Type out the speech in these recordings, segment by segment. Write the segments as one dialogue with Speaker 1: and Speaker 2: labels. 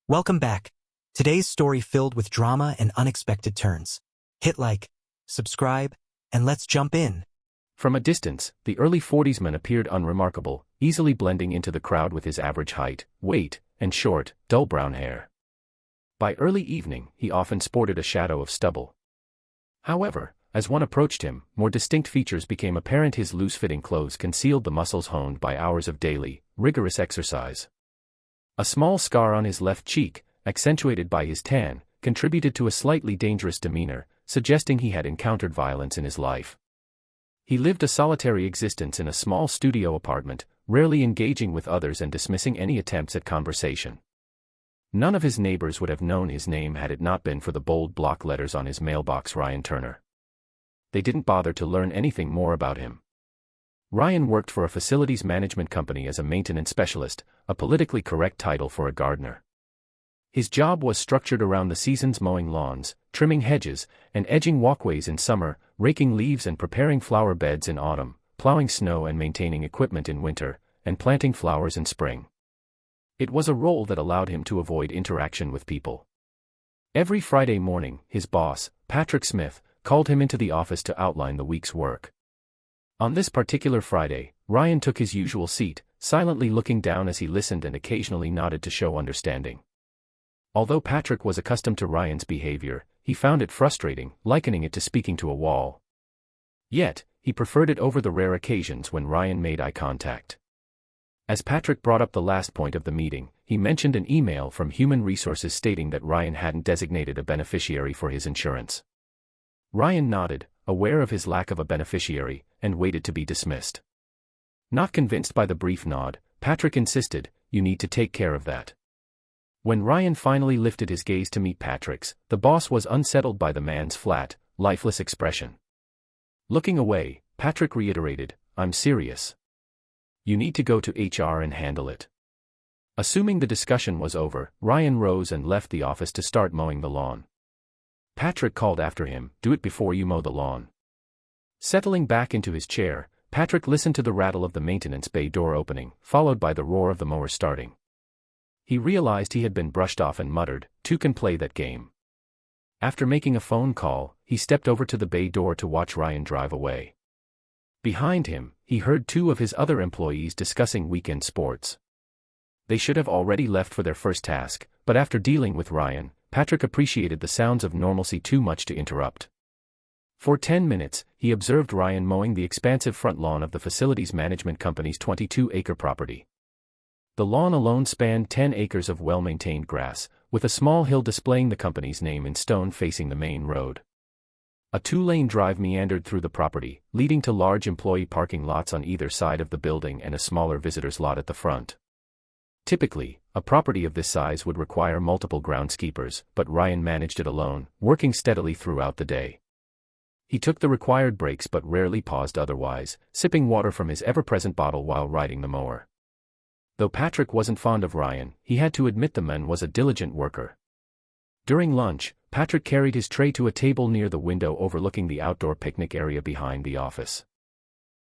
Speaker 1: Welcome back. Today's story filled with drama and unexpected turns. Hit like, subscribe, and let's jump in.
Speaker 2: From a distance, the early 40s man appeared unremarkable, easily blending into the crowd with his average height, weight, and short, dull brown hair. By early evening, he often sported a shadow of stubble. However, as one approached him, more distinct features became apparent. His loose-fitting clothes concealed the muscles honed by hours of daily, rigorous exercise. A small scar on his left cheek, accentuated by his tan, contributed to a slightly dangerous demeanor, suggesting he had encountered violence in his life. He lived a solitary existence in a small studio apartment, rarely engaging with others and dismissing any attempts at conversation. None of his neighbors would have known his name had it not been for the bold block letters on his mailbox: Ryan Turner. They didn't bother to learn anything more about him. Ryan worked for a facilities management company as a maintenance specialist, a politically correct title for a gardener. His job was structured around the seasons: mowing lawns, trimming hedges, and edging walkways in summer, raking leaves and preparing flower beds in autumn, plowing snow and maintaining equipment in winter, and planting flowers in spring. It was a role that allowed him to avoid interaction with people. Every Friday morning, his boss, Patrick Smith, called him into the office to outline the week's work. On this particular Friday, Ryan took his usual seat, silently looking down as he listened and occasionally nodded to show understanding. Although Patrick was accustomed to Ryan's behavior, he found it frustrating, likening it to speaking to a wall. Yet, he preferred it over the rare occasions when Ryan made eye contact. As Patrick brought up the last point of the meeting, he mentioned an email from Human Resources stating that Ryan hadn't designated a beneficiary for his insurance. Ryan nodded, aware of his lack of a beneficiary, and waited to be dismissed. Not convinced by the brief nod, Patrick insisted, "You need to take care of that." When Ryan finally lifted his gaze to meet Patrick's, the boss was unsettled by the man's flat, lifeless expression. Looking away, Patrick reiterated, "I'm serious. You need to go to HR and handle it." Assuming the discussion was over, Ryan rose and left the office to start mowing the lawn. Patrick called after him, "Do it before you mow the lawn." Settling back into his chair, Patrick listened to the rattle of the maintenance bay door opening, followed by the roar of the mower starting. He realized he had been brushed off and muttered, "Two can play that game." After making a phone call, he stepped over to the bay door to watch Ryan drive away. Behind him, he heard two of his other employees discussing weekend sports. They should have already left for their first task, but after dealing with Ryan, Patrick appreciated the sounds of normalcy too much to interrupt. For 10 minutes, he observed Ryan mowing the expansive front lawn of the facilities management company's 22-acre property. The lawn alone spanned 10 acres of well-maintained grass, with a small hill displaying the company's name in stone facing the main road. A 2-lane drive meandered through the property, leading to large employee parking lots on either side of the building and a smaller visitor's lot at the front. Typically, a property of this size would require multiple groundskeepers, but Ryan managed it alone, working steadily throughout the day. He took the required breaks but rarely paused otherwise, sipping water from his ever-present bottle while riding the mower. Though Patrick wasn't fond of Ryan, he had to admit the man was a diligent worker. During lunch, Patrick carried his tray to a table near the window overlooking the outdoor picnic area behind the office.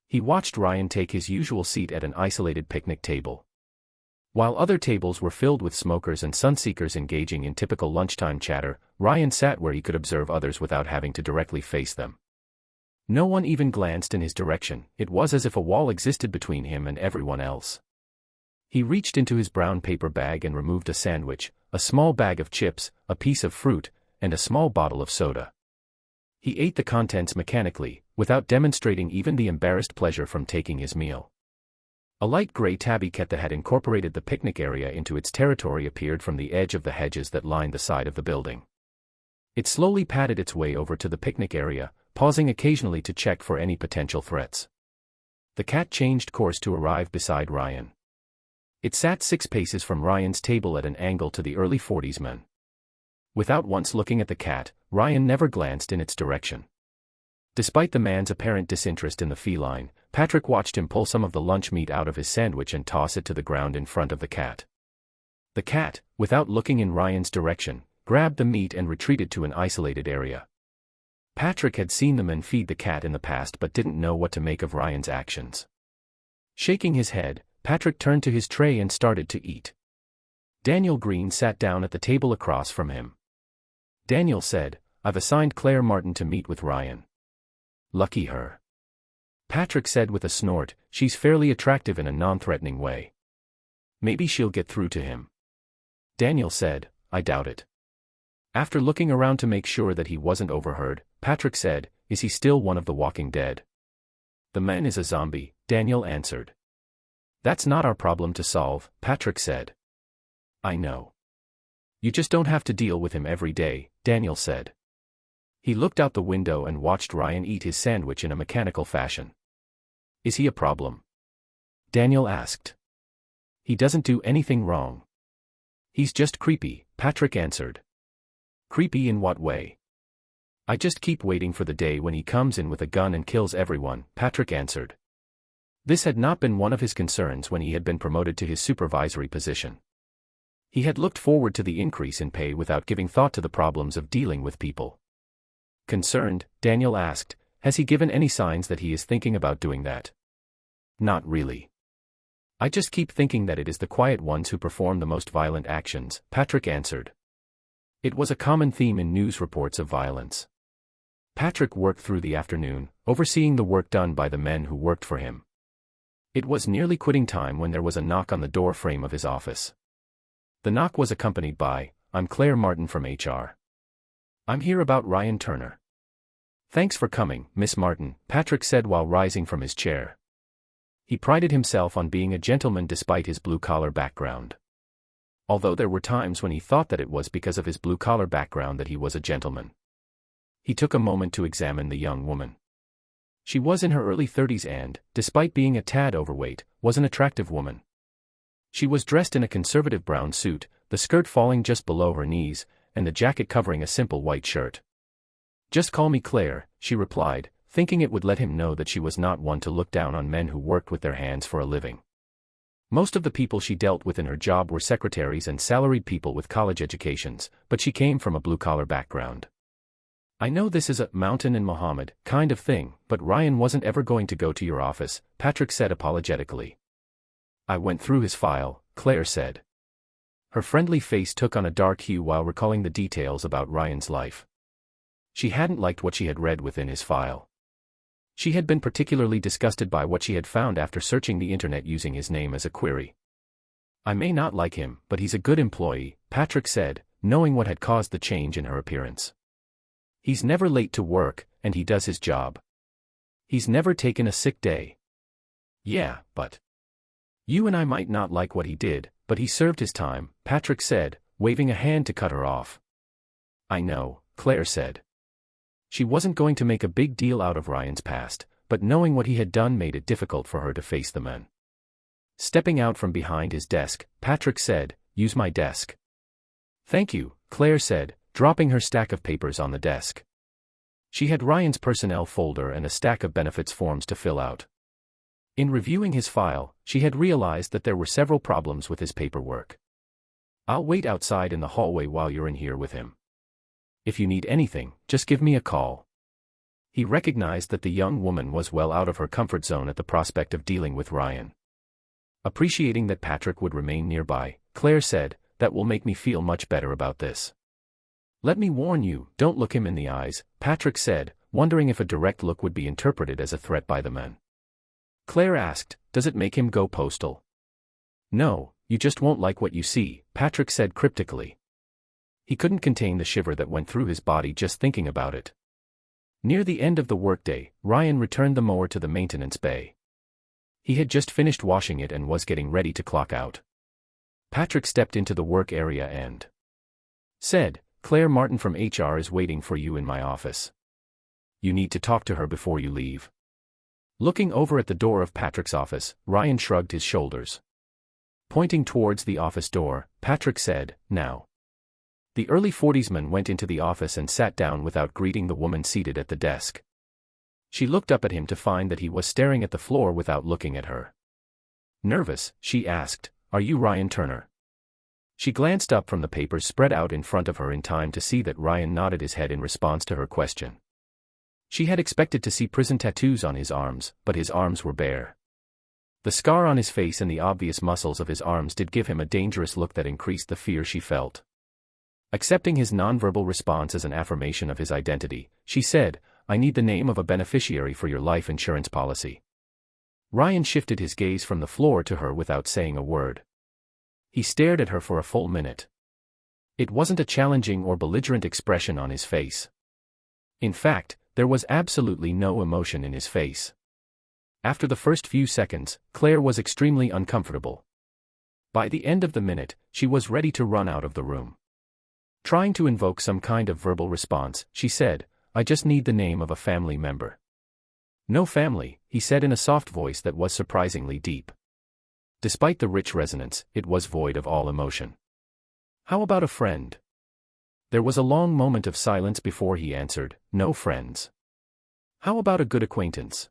Speaker 2: He watched Ryan take his usual seat at an isolated picnic table. While other tables were filled with smokers and sunseekers engaging in typical lunchtime chatter, Ryan sat where he could observe others without having to directly face them. No one even glanced in his direction. It was as if a wall existed between him and everyone else. He reached into his brown paper bag and removed a sandwich, a small bag of chips, a piece of fruit, and a small bottle of soda. He ate the contents mechanically, without demonstrating even the embarrassed pleasure from taking his meal. A light gray tabby cat that had incorporated the picnic area into its territory appeared from the edge of the hedges that lined the side of the building. It slowly padded its way over to the picnic area, pausing occasionally to check for any potential threats. The cat changed course to arrive beside Ryan. It sat 6 paces from Ryan's table at an angle to the early 40s man. Without once looking at the cat, Ryan never glanced in its direction. Despite the man's apparent disinterest in the feline, Patrick watched him pull some of the lunch meat out of his sandwich and toss it to the ground in front of the cat. The cat, without looking in Ryan's direction, grabbed the meat and retreated to an isolated area. Patrick had seen the man feed the cat in the past but didn't know what to make of Ryan's actions. Shaking his head, Patrick turned to his tray and started to eat. Daniel Green sat down at the table across from him. Daniel said, "I've assigned Claire Martin to meet with Ryan." "Lucky her." Patrick said with a snort, "She's fairly attractive in a non-threatening way. Maybe she'll get through to him." Daniel said, "I doubt it." After looking around to make sure that he wasn't overheard, Patrick said, "Is he still one of the Walking Dead?" "The man is a zombie," Daniel answered. "That's not our problem to solve," Patrick said. "I know. You just don't have to deal with him every day," Daniel said. He looked out the window and watched Ryan eat his sandwich in a mechanical fashion. "Is he a problem?" Daniel asked. "He doesn't do anything wrong. He's just creepy," Patrick answered. "Creepy in what way?" "I just keep waiting for the day when he comes in with a gun and kills everyone," Patrick answered. This had not been one of his concerns when he had been promoted to his supervisory position. He had looked forward to the increase in pay without giving thought to the problems of dealing with people. Concerned, Daniel asked, "Has he given any signs that he is thinking about doing that?" "Not really. I just keep thinking that it is the quiet ones who perform the most violent actions," Patrick answered. It was a common theme in news reports of violence. Patrick worked through the afternoon, overseeing the work done by the men who worked for him. It was nearly quitting time when there was a knock on the door frame of his office. The knock was accompanied by, "I'm Claire Martin from HR. I'm here about Ryan Turner." "Thanks for coming, Miss Martin," Patrick said while rising from his chair. He prided himself on being a gentleman despite his blue-collar background. Although there were times when he thought that it was because of his blue-collar background that he was a gentleman. He took a moment to examine the young woman. She was in her early 30s and, despite being a tad overweight, was an attractive woman. She was dressed in a conservative brown suit, the skirt falling just below her knees, and the jacket covering a simple white shirt. "Just call me Claire," she replied, thinking it would let him know that she was not one to look down on men who worked with their hands for a living. Most of the people she dealt with in her job were secretaries and salaried people with college educations, but she came from a blue-collar background. "I know this is a Mountain and Muhammad kind of thing, but Ryan wasn't ever going to go to your office," Patrick said apologetically. "I went through his file," Claire said. Her friendly face took on a dark hue while recalling the details about Ryan's life. She hadn't liked what she had read within his file. She had been particularly disgusted by what she had found after searching the internet using his name as a query. "I may not like him, but he's a good employee," Patrick said, knowing what had caused the change in her appearance. "He's never late to work, and he does his job. He's never taken a sick day." "Yeah, but you and I might not like what he did, but he served his time," Patrick said, waving a hand to cut her off. "I know," Claire said. She wasn't going to make a big deal out of Ryan's past, but knowing what he had done made it difficult for her to face the men. Stepping out from behind his desk, Patrick said, "Use my desk." "Thank you," Claire said, dropping her stack of papers on the desk. She had Ryan's personnel folder and a stack of benefits forms to fill out. In reviewing his file, she had realized that there were several problems with his paperwork. "I'll wait outside in the hallway while you're in here with him. If you need anything, just give me a call." He recognized that the young woman was well out of her comfort zone at the prospect of dealing with Ryan. Appreciating that Patrick would remain nearby, Claire said, "That will make me feel much better about this." "Let me warn you, don't look him in the eyes," Patrick said, wondering if a direct look would be interpreted as a threat by the men. Claire asked, "Does it make him go postal?" "No, you just won't like what you see," Patrick said cryptically. He couldn't contain the shiver that went through his body just thinking about it. Near the end of the workday, Ryan returned the mower to the maintenance bay. He had just finished washing it and was getting ready to clock out. Patrick stepped into the work area and said, "Claire Martin from HR is waiting for you in my office. You need to talk to her before you leave." Looking over at the door of Patrick's office, Ryan shrugged his shoulders. Pointing towards the office door, Patrick said, "Now." The early 40s man went into the office and sat down without greeting the woman seated at the desk. She looked up at him to find that he was staring at the floor without looking at her. Nervous, she asked, "Are you Ryan Turner?" She glanced up from the papers spread out in front of her in time to see that Ryan nodded his head in response to her question. She had expected to see prison tattoos on his arms, but his arms were bare. The scar on his face and the obvious muscles of his arms did give him a dangerous look that increased the fear she felt. Accepting his nonverbal response as an affirmation of his identity, she said, "I need the name of a beneficiary for your life insurance policy." Ryan shifted his gaze from the floor to her without saying a word. He stared at her for a full minute. It wasn't a challenging or belligerent expression on his face. In fact, there was absolutely no emotion in his face. After the first few seconds, Claire was extremely uncomfortable. By the end of the minute, she was ready to run out of the room. Trying to invoke some kind of verbal response, she said, "I just need the name of a family member." "No family," he said in a soft voice that was surprisingly deep. Despite the rich resonance, it was void of all emotion. "How about a friend?" There was a long moment of silence before he answered, "No friends." "How about a good acquaintance?"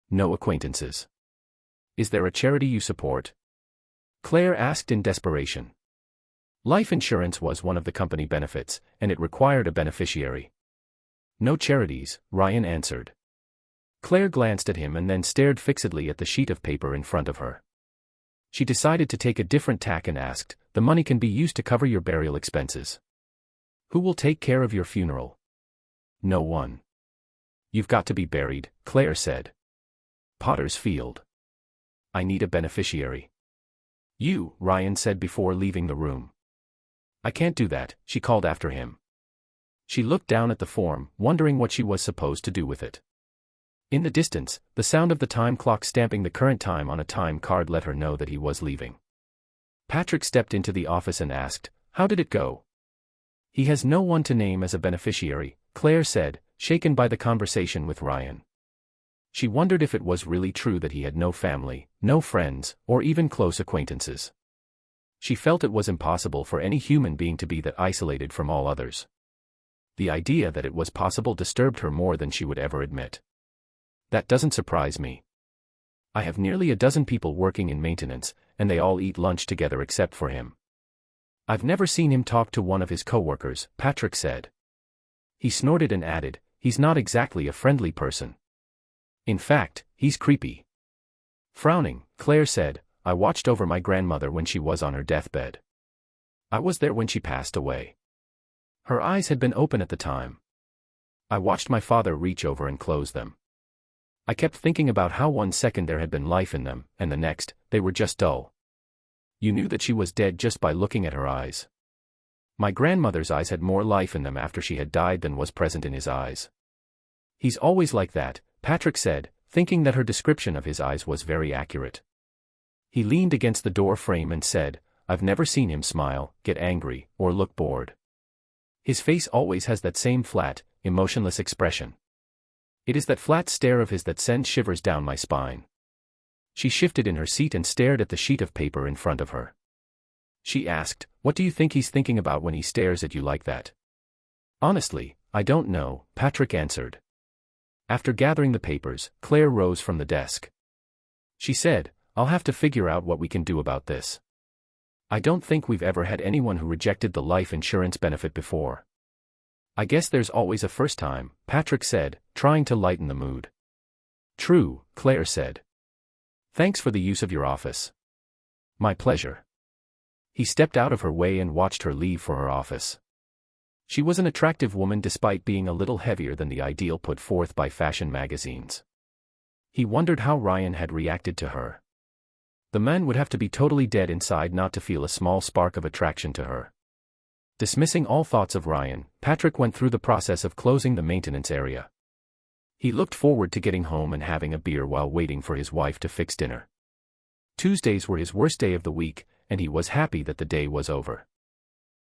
Speaker 2: "No acquaintances." "Is there a charity you support?" Claire asked in desperation. Life insurance was one of the company benefits, and it required a beneficiary. "No charities," Ryan answered. Claire glanced at him and then stared fixedly at the sheet of paper in front of her. She decided to take a different tack and asked, "The money can be used to cover your burial expenses. Who will take care of your funeral?" "No one." "You've got to be buried," Claire said. "Potter's Field." "I need a beneficiary." "You," Ryan said before leaving the room. "I can't do that," she called after him. She looked down at the form, wondering what she was supposed to do with it. In the distance, the sound of the time clock stamping the current time on a time card let her know that he was leaving. Patrick stepped into the office and asked, "How did it go?" "He has no one to name as a beneficiary," Claire said, shaken by the conversation with Ryan. She wondered if it was really true that he had no family, no friends, or even close acquaintances. She felt it was impossible for any human being to be that isolated from all others. The idea that it was possible disturbed her more than she would ever admit. "That doesn't surprise me. I have nearly a dozen people working in maintenance, and they all eat lunch together except for him. I've never seen him talk to one of his coworkers," Patrick said. He snorted and added, "He's not exactly a friendly person. In fact, he's creepy." Frowning, Claire said, "I watched over my grandmother when she was on her deathbed. I was there when she passed away. Her eyes had been open at the time. I watched my father reach over and close them. I kept thinking about how 1 second there had been life in them, and the next, they were just dull. You knew that she was dead just by looking at her eyes. My grandmother's eyes had more life in them after she had died than was present in his eyes." "He's always like that," Patrick said, thinking that her description of his eyes was very accurate. He leaned against the door frame and said, "I've never seen him smile, get angry, or look bored. His face always has that same flat, emotionless expression. It is that flat stare of his that sends shivers down my spine." She shifted in her seat and stared at the sheet of paper in front of her. She asked, "What do you think he's thinking about when he stares at you like that?" "Honestly, I don't know," Patrick answered. After gathering the papers, Claire rose from the desk. She said, "I'll have to figure out what we can do about this. I don't think we've ever had anyone who rejected the life insurance benefit before." "I guess there's always a first time," Patrick said, trying to lighten the mood. "True," Claire said. "Thanks for the use of your office." "My pleasure." He stepped out of her way and watched her leave for her office. She was an attractive woman despite being a little heavier than the ideal put forth by fashion magazines. He wondered how Ryan had reacted to her. The man would have to be totally dead inside not to feel a small spark of attraction to her. Dismissing all thoughts of Ryan, Patrick went through the process of closing the maintenance area. He looked forward to getting home and having a beer while waiting for his wife to fix dinner. Tuesdays were his worst day of the week, and he was happy that the day was over.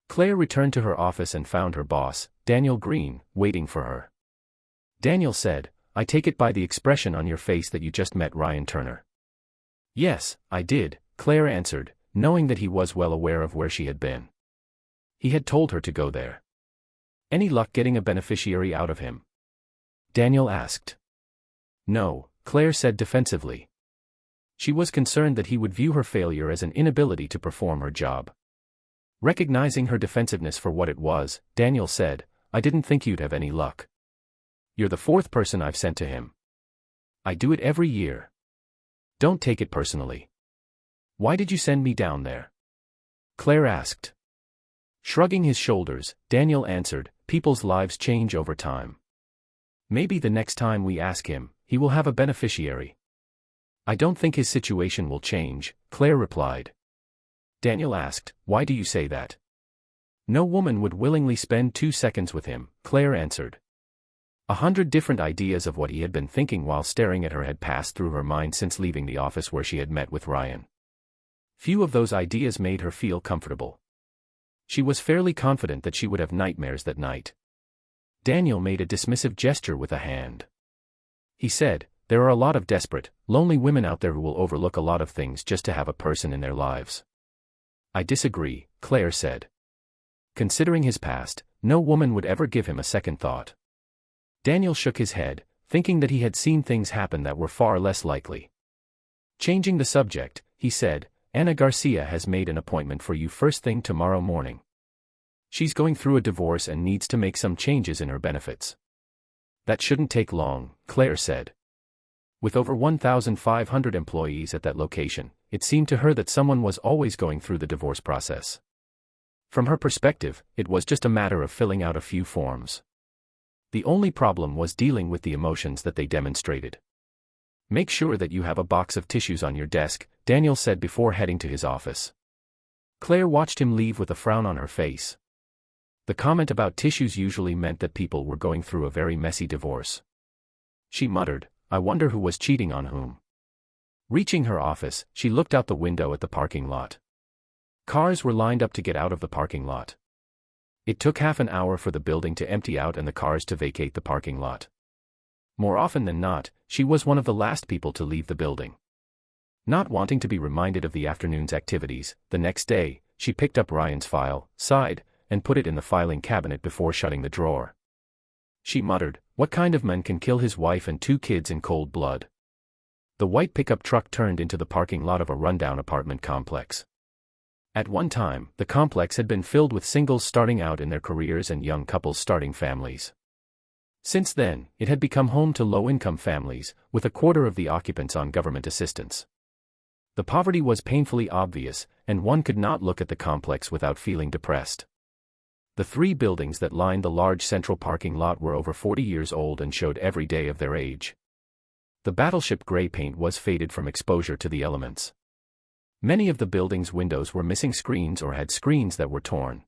Speaker 2: Claire returned to her office and found her boss, Daniel Green, waiting for her. Daniel said, "I take it by the expression on your face that you just met Ryan Turner." "Yes, I did," Claire answered, knowing that he was well aware of where she had been. He had told her to go there. "Any luck getting a beneficiary out of him?" Daniel asked. "No," Claire said defensively. She was concerned that he would view her failure as an inability to perform her job. Recognizing her defensiveness for what it was, Daniel said, "I didn't think you'd have any luck. You're the fourth person I've sent to him. I do it every year." Don't take it personally. Why did you send me down there? Claire asked. Shrugging his shoulders, Daniel answered, people's lives change over time. Maybe the next time we ask him, he will have a beneficiary. I don't think his situation will change, Claire replied. Daniel asked, why do you say that? No woman would willingly spend 2 seconds with him, Claire answered. 100 different ideas of what he had been thinking while staring at her had passed through her mind since leaving the office where she had met with Ryan. Few of those ideas made her feel comfortable. She was fairly confident that she would have nightmares that night. Daniel made a dismissive gesture with a hand. He said, there are a lot of desperate, lonely women out there who will overlook a lot of things just to have a person in their lives. I disagree, Claire said. Considering his past, no woman would ever give him a second thought. Daniel shook his head, thinking that he had seen things happen that were far less likely. Changing the subject, he said, Ana Garcia has made an appointment for you first thing tomorrow morning. She's going through a divorce and needs to make some changes in her benefits. That shouldn't take long, Claire said. With over 1,500 employees at that location, it seemed to her that someone was always going through the divorce process. From her perspective, it was just a matter of filling out a few forms. The only problem was dealing with the emotions that they demonstrated. Make sure that you have a box of tissues on your desk, Daniel said before heading to his office. Claire watched him leave with a frown on her face. The comment about tissues usually meant that people were going through a very messy divorce. She muttered, I wonder who was cheating on whom. Reaching her office, she looked out the window at the parking lot. Cars were lined up to get out of the parking lot. It took half an hour for the building to empty out and the cars to vacate the parking lot. More often than not, she was one of the last people to leave the building. Not wanting to be reminded of the afternoon's activities, the next day, she picked up Ryan's file, sighed, and put it in the filing cabinet before shutting the drawer. She muttered, what kind of man can kill his wife and 2 kids in cold blood? The white pickup truck turned into the parking lot of a rundown apartment complex. At one time, the complex had been filled with singles starting out in their careers and young couples starting families. Since then, it had become home to low-income families, with a quarter of the occupants on government assistance. The poverty was painfully obvious, and one could not look at the complex without feeling depressed. The 3 buildings that lined the large central parking lot were over 40 years old and showed every day of their age. The battleship gray paint was faded from exposure to the elements. Many of the buildings' windows were missing screens or had screens that were torn.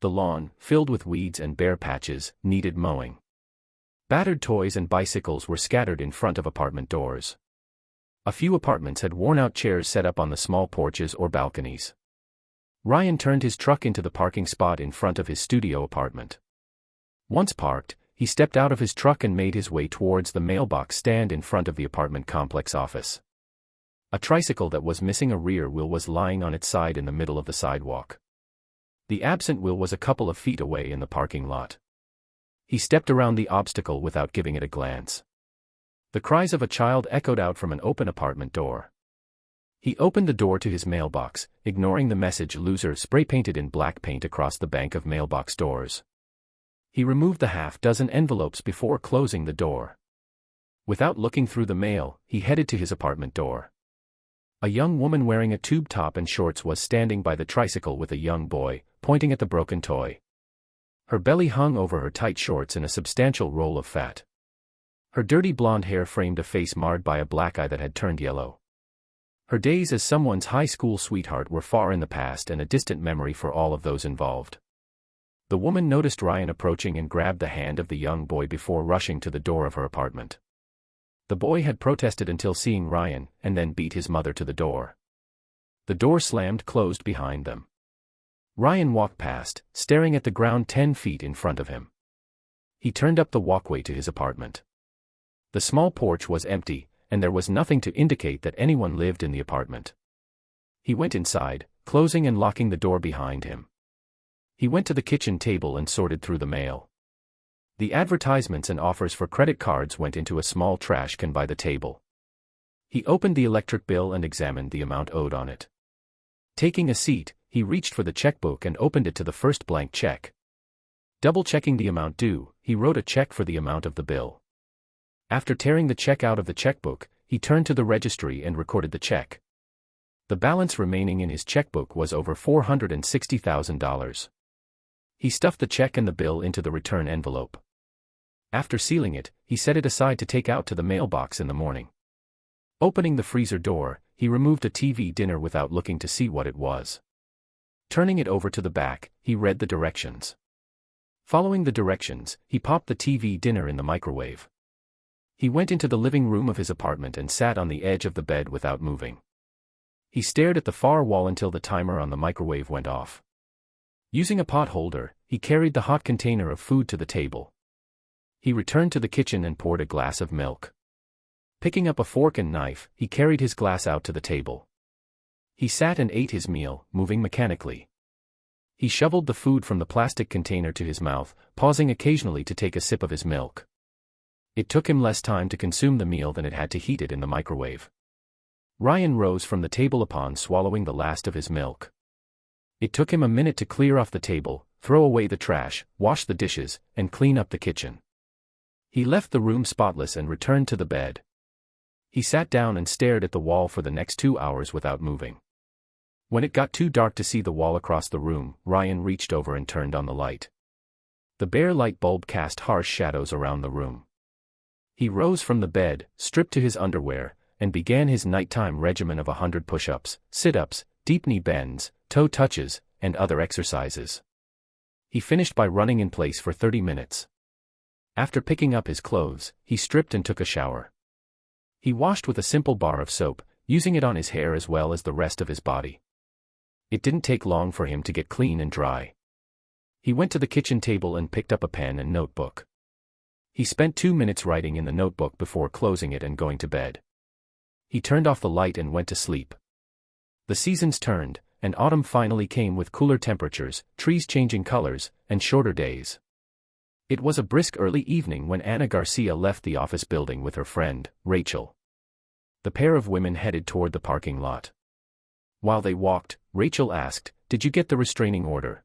Speaker 2: The lawn, filled with weeds and bare patches, needed mowing. Battered toys and bicycles were scattered in front of apartment doors. A few apartments had worn-out chairs set up on the small porches or balconies. Ryan turned his truck into the parking spot in front of his studio apartment. Once parked, he stepped out of his truck and made his way towards the mailbox stand in front of the apartment complex office. A tricycle that was missing a rear wheel was lying on its side in the middle of the sidewalk. The absent wheel was a couple of feet away in the parking lot. He stepped around the obstacle without giving it a glance. The cries of a child echoed out from an open apartment door. He opened the door to his mailbox, ignoring the message "Loser" spray-painted in black paint across the bank of mailbox doors. He removed the half-dozen envelopes before closing the door. Without looking through the mail, he headed to his apartment door. A young woman wearing a tube top and shorts was standing by the tricycle with a young boy, pointing at the broken toy. Her belly hung over her tight shorts in a substantial roll of fat. Her dirty blonde hair framed a face marred by a black eye that had turned yellow. Her days as someone's high school sweetheart were far in the past and a distant memory for all of those involved. The woman noticed Ryan approaching and grabbed the hand of the young boy before rushing to the door of her apartment. The boy had protested until seeing Ryan, and then beat his mother to the door. The door slammed closed behind them. Ryan walked past, staring at the ground 10 feet in front of him. He turned up the walkway to his apartment. The small porch was empty, and there was nothing to indicate that anyone lived in the apartment. He went inside, closing and locking the door behind him. He went to the kitchen table and sorted through the mail. The advertisements and offers for credit cards went into a small trash can by the table. He opened the electric bill and examined the amount owed on it. Taking a seat, he reached for the checkbook and opened it to the first blank check. Double-checking the amount due, he wrote a check for the amount of the bill. After tearing the check out of the checkbook, he he turned to the registry and recorded the check. The balance remaining in his checkbook was over $460,000. He stuffed the check and the bill into the return envelope. After sealing it, he set it aside to take out to the mailbox in the morning. Opening the freezer door, he removed a TV dinner without looking to see what it was. Turning it over to the back, he read the directions. Following the directions, he popped the TV dinner in the microwave. He went into the living room of his apartment and sat on the edge of the bed without moving. He stared at the far wall until the timer on the microwave went off. Using a pot holder, he carried the hot container of food to the table. He returned to the kitchen and poured a glass of milk. Picking up a fork and knife, he carried his glass out to the table. He sat and ate his meal, moving mechanically. He shoveled the food from the plastic container to his mouth, pausing occasionally to take a sip of his milk. It took him less time to consume the meal than it had to heat it in the microwave. Ryan rose from the table upon swallowing the last of his milk. It took him a minute to clear off the table, throw away the trash, wash the dishes, and clean up the kitchen. He left the room spotless and returned to the bed. He sat down and stared at the wall for the next 2 hours without moving. When it got too dark to see the wall across the room, Ryan reached over and turned on the light. The bare light bulb cast harsh shadows around the room. He rose from the bed, stripped to his underwear, and began his nighttime regimen of 100 push-ups, sit-ups, deep knee bends, toe touches, and other exercises. He finished by running in place for 30 minutes. After picking up his clothes, he stripped and took a shower. He washed with a simple bar of soap, using it on his hair as well as the rest of his body. It didn't take long for him to get clean and dry. He went to the kitchen table and picked up a pen and notebook. He spent 2 minutes writing in the notebook before closing it and going to bed. He turned off the light and went to sleep. The seasons turned, and autumn finally came with cooler temperatures, trees changing colors, and shorter days. It was a brisk early evening when Ana Garcia left the office building with her friend, Rachel. The pair of women headed toward the parking lot. While they walked, Rachel asked, "Did you get the restraining order?"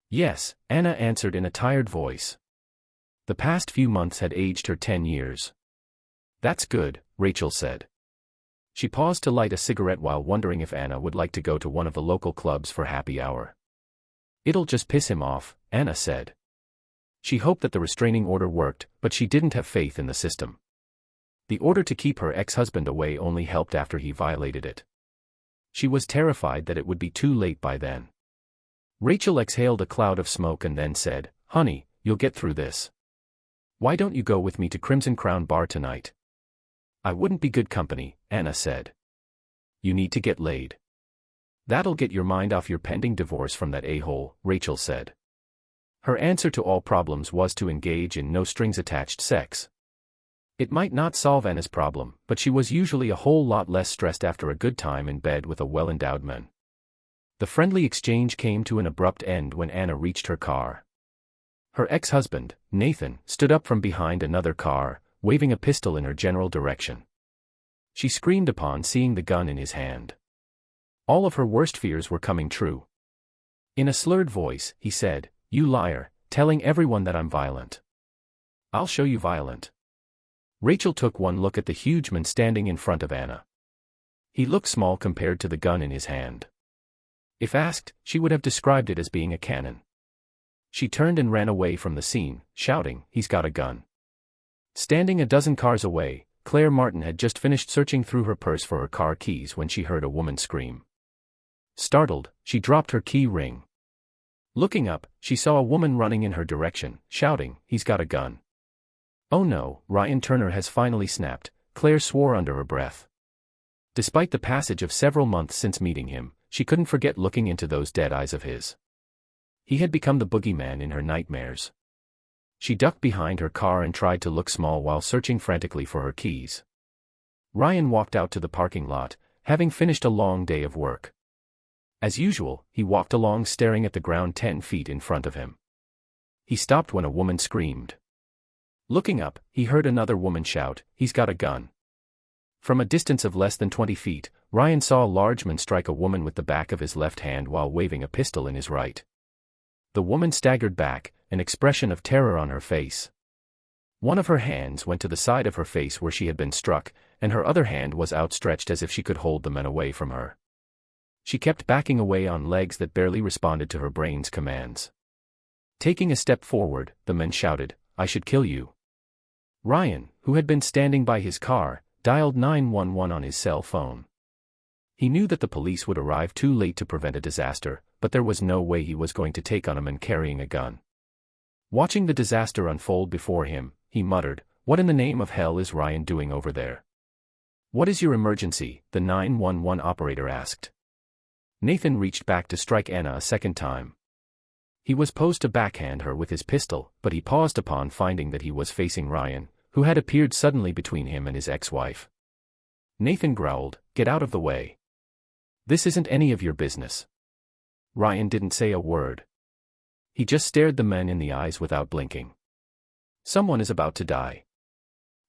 Speaker 2: "Yes," Ana answered in a tired voice. The past few months had aged her 10 years. "That's good," Rachel said. She paused to light a cigarette while wondering if Ana would like to go to one of the local clubs for happy hour. "It'll just piss him off," Ana said. She hoped that the restraining order worked, but she didn't have faith in the system. The order to keep her ex-husband away only helped after he violated it. She was terrified that it would be too late by then. Rachel exhaled a cloud of smoke and then said, "Honey, you'll get through this. Why don't you go with me to Crimson Crown Bar tonight?" "I wouldn't be good company," Ana said. "You need to get laid." "That'll get your mind off your pending divorce from that a-hole," Rachel said. Her answer to all problems was to engage in no-strings-attached sex. It might not solve Ana's problem, but she was usually a whole lot less stressed after a good time in bed with a well-endowed man. The friendly exchange came to an abrupt end when Ana reached her car. Her ex-husband, Nathan, stood up from behind another car, waving a pistol in her general direction. She screamed upon seeing the gun in his hand. All of her worst fears were coming true. In a slurred voice, he said, "You liar, telling everyone that I'm violent. I'll show you violent." Rachel took one look at the huge man standing in front of Ana. He looked small compared to the gun in his hand. If asked, she would have described it as being a cannon. She turned and ran away from the scene, shouting, "He's got a gun." Standing a dozen cars away, Claire Martin had just finished searching through her purse for her car keys when she heard a woman scream. Startled, she dropped her key ring. Looking up, she saw a woman running in her direction, shouting, "He's got a gun." "Oh no, Ryan Turner has finally snapped," Claire swore under her breath. Despite the passage of several months since meeting him, she couldn't forget looking into those dead eyes of his. He had become the boogeyman in her nightmares. She ducked behind her car and tried to look small while searching frantically for her keys. Ryan walked out to the parking lot, having finished a long day of work. As usual, he walked along staring at the ground 10 feet in front of him. He stopped when a woman screamed. Looking up, he heard another woman shout, "He's got a gun." From a distance of less than 20 feet, Ryan saw a large man strike a woman with the back of his left hand while waving a pistol in his right. The woman staggered back, an expression of terror on her face. One of her hands went to the side of her face where she had been struck, and her other hand was outstretched as if she could hold the men away from her. She kept backing away on legs that barely responded to her brain's commands. Taking a step forward, the men shouted, "I should kill you." Ryan, who had been standing by his car, dialed 911 on his cell phone. He knew that the police would arrive too late to prevent a disaster, but there was no way he was going to take on a man carrying a gun. Watching the disaster unfold before him, he muttered, "What in the name of hell is Ryan doing over there?" "What is your emergency?" the 911 operator asked. Nathan reached back to strike Anna a second time. He was posed to backhand her with his pistol, but he paused upon finding that he was facing Ryan, who had appeared suddenly between him and his ex-wife. Nathan growled, "Get out of the way. This isn't any of your business." Ryan didn't say a word. He just stared the men in the eyes without blinking. "Someone is about to die.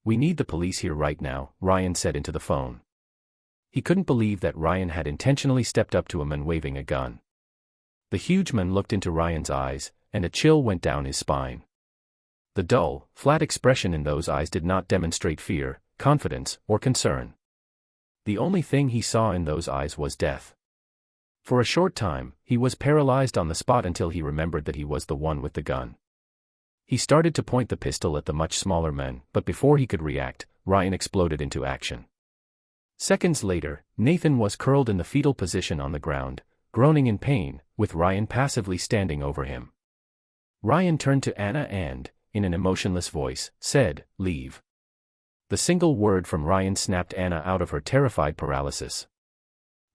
Speaker 2: We need the police here right now," Ryan said into the phone. He couldn't believe that Ryan had intentionally stepped up to a man waving a gun. The huge man looked into Ryan's eyes, and a chill went down his spine. The dull, flat expression in those eyes did not demonstrate fear, confidence, or concern. The only thing he saw in those eyes was death. For a short time, he was paralyzed on the spot until he remembered that he was the one with the gun. He started to point the pistol at the much smaller men, but before he could react, Ryan exploded into action. Seconds later, Nathan was curled in the fetal position on the ground, groaning in pain, with Ryan passively standing over him. Ryan turned to Anna and, in an emotionless voice, said, "Leave." The single word from Ryan snapped Anna out of her terrified paralysis.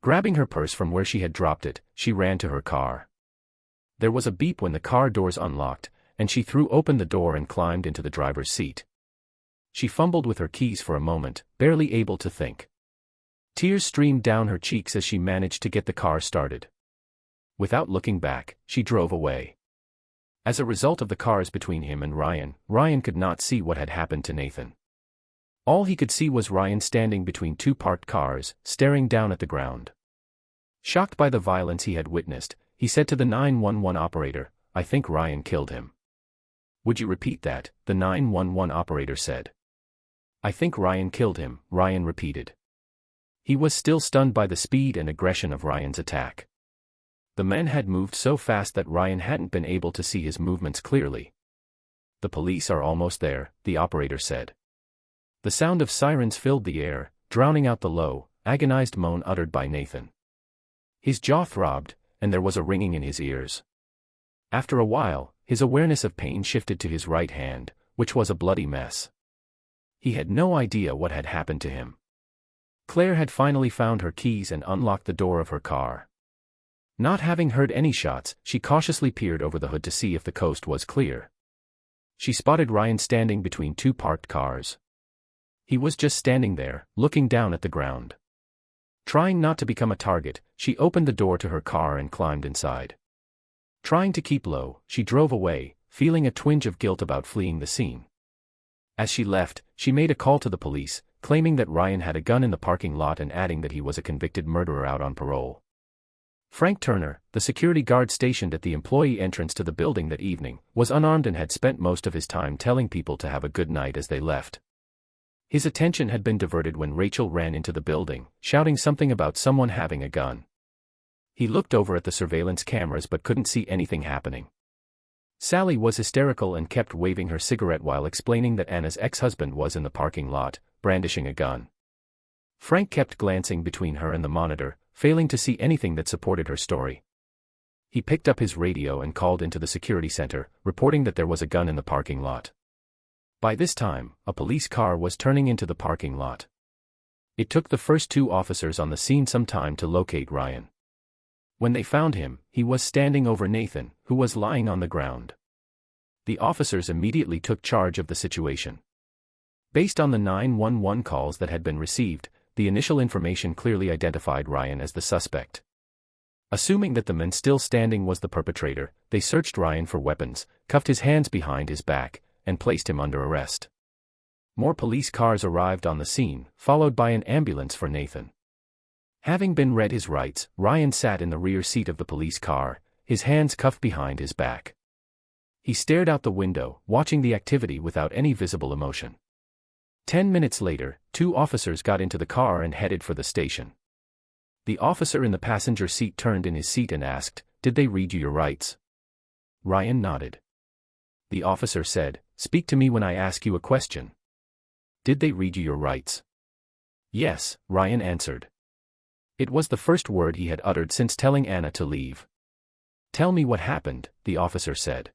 Speaker 2: Grabbing her purse from where she had dropped it, she ran to her car. There was a beep when the car doors unlocked, and she threw open the door and climbed into the driver's seat. She fumbled with her keys for a moment, barely able to think. Tears streamed down her cheeks as she managed to get the car started. Without looking back, she drove away. As a result of the cars between him and Ryan, Ryan could not see what had happened to Nathan. All he could see was Ryan standing between two parked cars, staring down at the ground. Shocked by the violence he had witnessed, he said to the 911 operator, "I think Ryan killed him." "Would you repeat that?" the 911 operator said. "I think Ryan killed him," Ryan repeated. He was still stunned by the speed and aggression of Ryan's attack. The men had moved so fast that Ryan hadn't been able to see his movements clearly. "The police are almost there," the operator said. The sound of sirens filled the air, drowning out the low, agonized moan uttered by Nathan. His jaw throbbed, and there was a ringing in his ears. After a while, his awareness of pain shifted to his right hand, which was a bloody mess. He had no idea what had happened to him. Claire had finally found her keys and unlocked the door of her car. Not having heard any shots, she cautiously peered over the hood to see if the coast was clear. She spotted Ryan standing between two parked cars. He was just standing there, looking down at the ground. Trying not to become a target, she opened the door to her car and climbed inside. Trying to keep low, she drove away, feeling a twinge of guilt about fleeing the scene. As she left, she made a call to the police, claiming that Ryan had a gun in the parking lot and adding that he was a convicted murderer out on parole. Frank Turner, the security guard stationed at the employee entrance to the building that evening, was unarmed and had spent most of his time telling people to have a good night as they left. His attention had been diverted when Rachel ran into the building, shouting something about someone having a gun. He looked over at the surveillance cameras but couldn't see anything happening. Sally was hysterical and kept waving her cigarette while explaining that Anna's ex-husband was in the parking lot, brandishing a gun. Frank kept glancing between her and the monitor, failing to see anything that supported her story. He picked up his radio and called into the security center, reporting that there was a gun in the parking lot. By this time, a police car was turning into the parking lot. It took the first two officers on the scene some time to locate Ryan. When they found him, he was standing over Nathan, who was lying on the ground. The officers immediately took charge of the situation. Based on the 911 calls that had been received, the initial information clearly identified Ryan as the suspect. Assuming that the man still standing was the perpetrator, they searched Ryan for weapons, cuffed his hands behind his back, and placed him under arrest. More police cars arrived on the scene, followed by an ambulance for Nathan. Having been read his rights, Ryan sat in the rear seat of the police car, his hands cuffed behind his back. He stared out the window, watching the activity without any visible emotion. 10 minutes later, two officers got into the car and headed for the station. The officer in the passenger seat turned in his seat and asked, "Did they read you your rights?" Ryan nodded. The officer said, "Speak to me when I ask you a question." "Did they read you your rights?" "Yes," Ryan answered. It was the first word he had uttered since telling Anna to leave. "Tell me what happened," the officer said.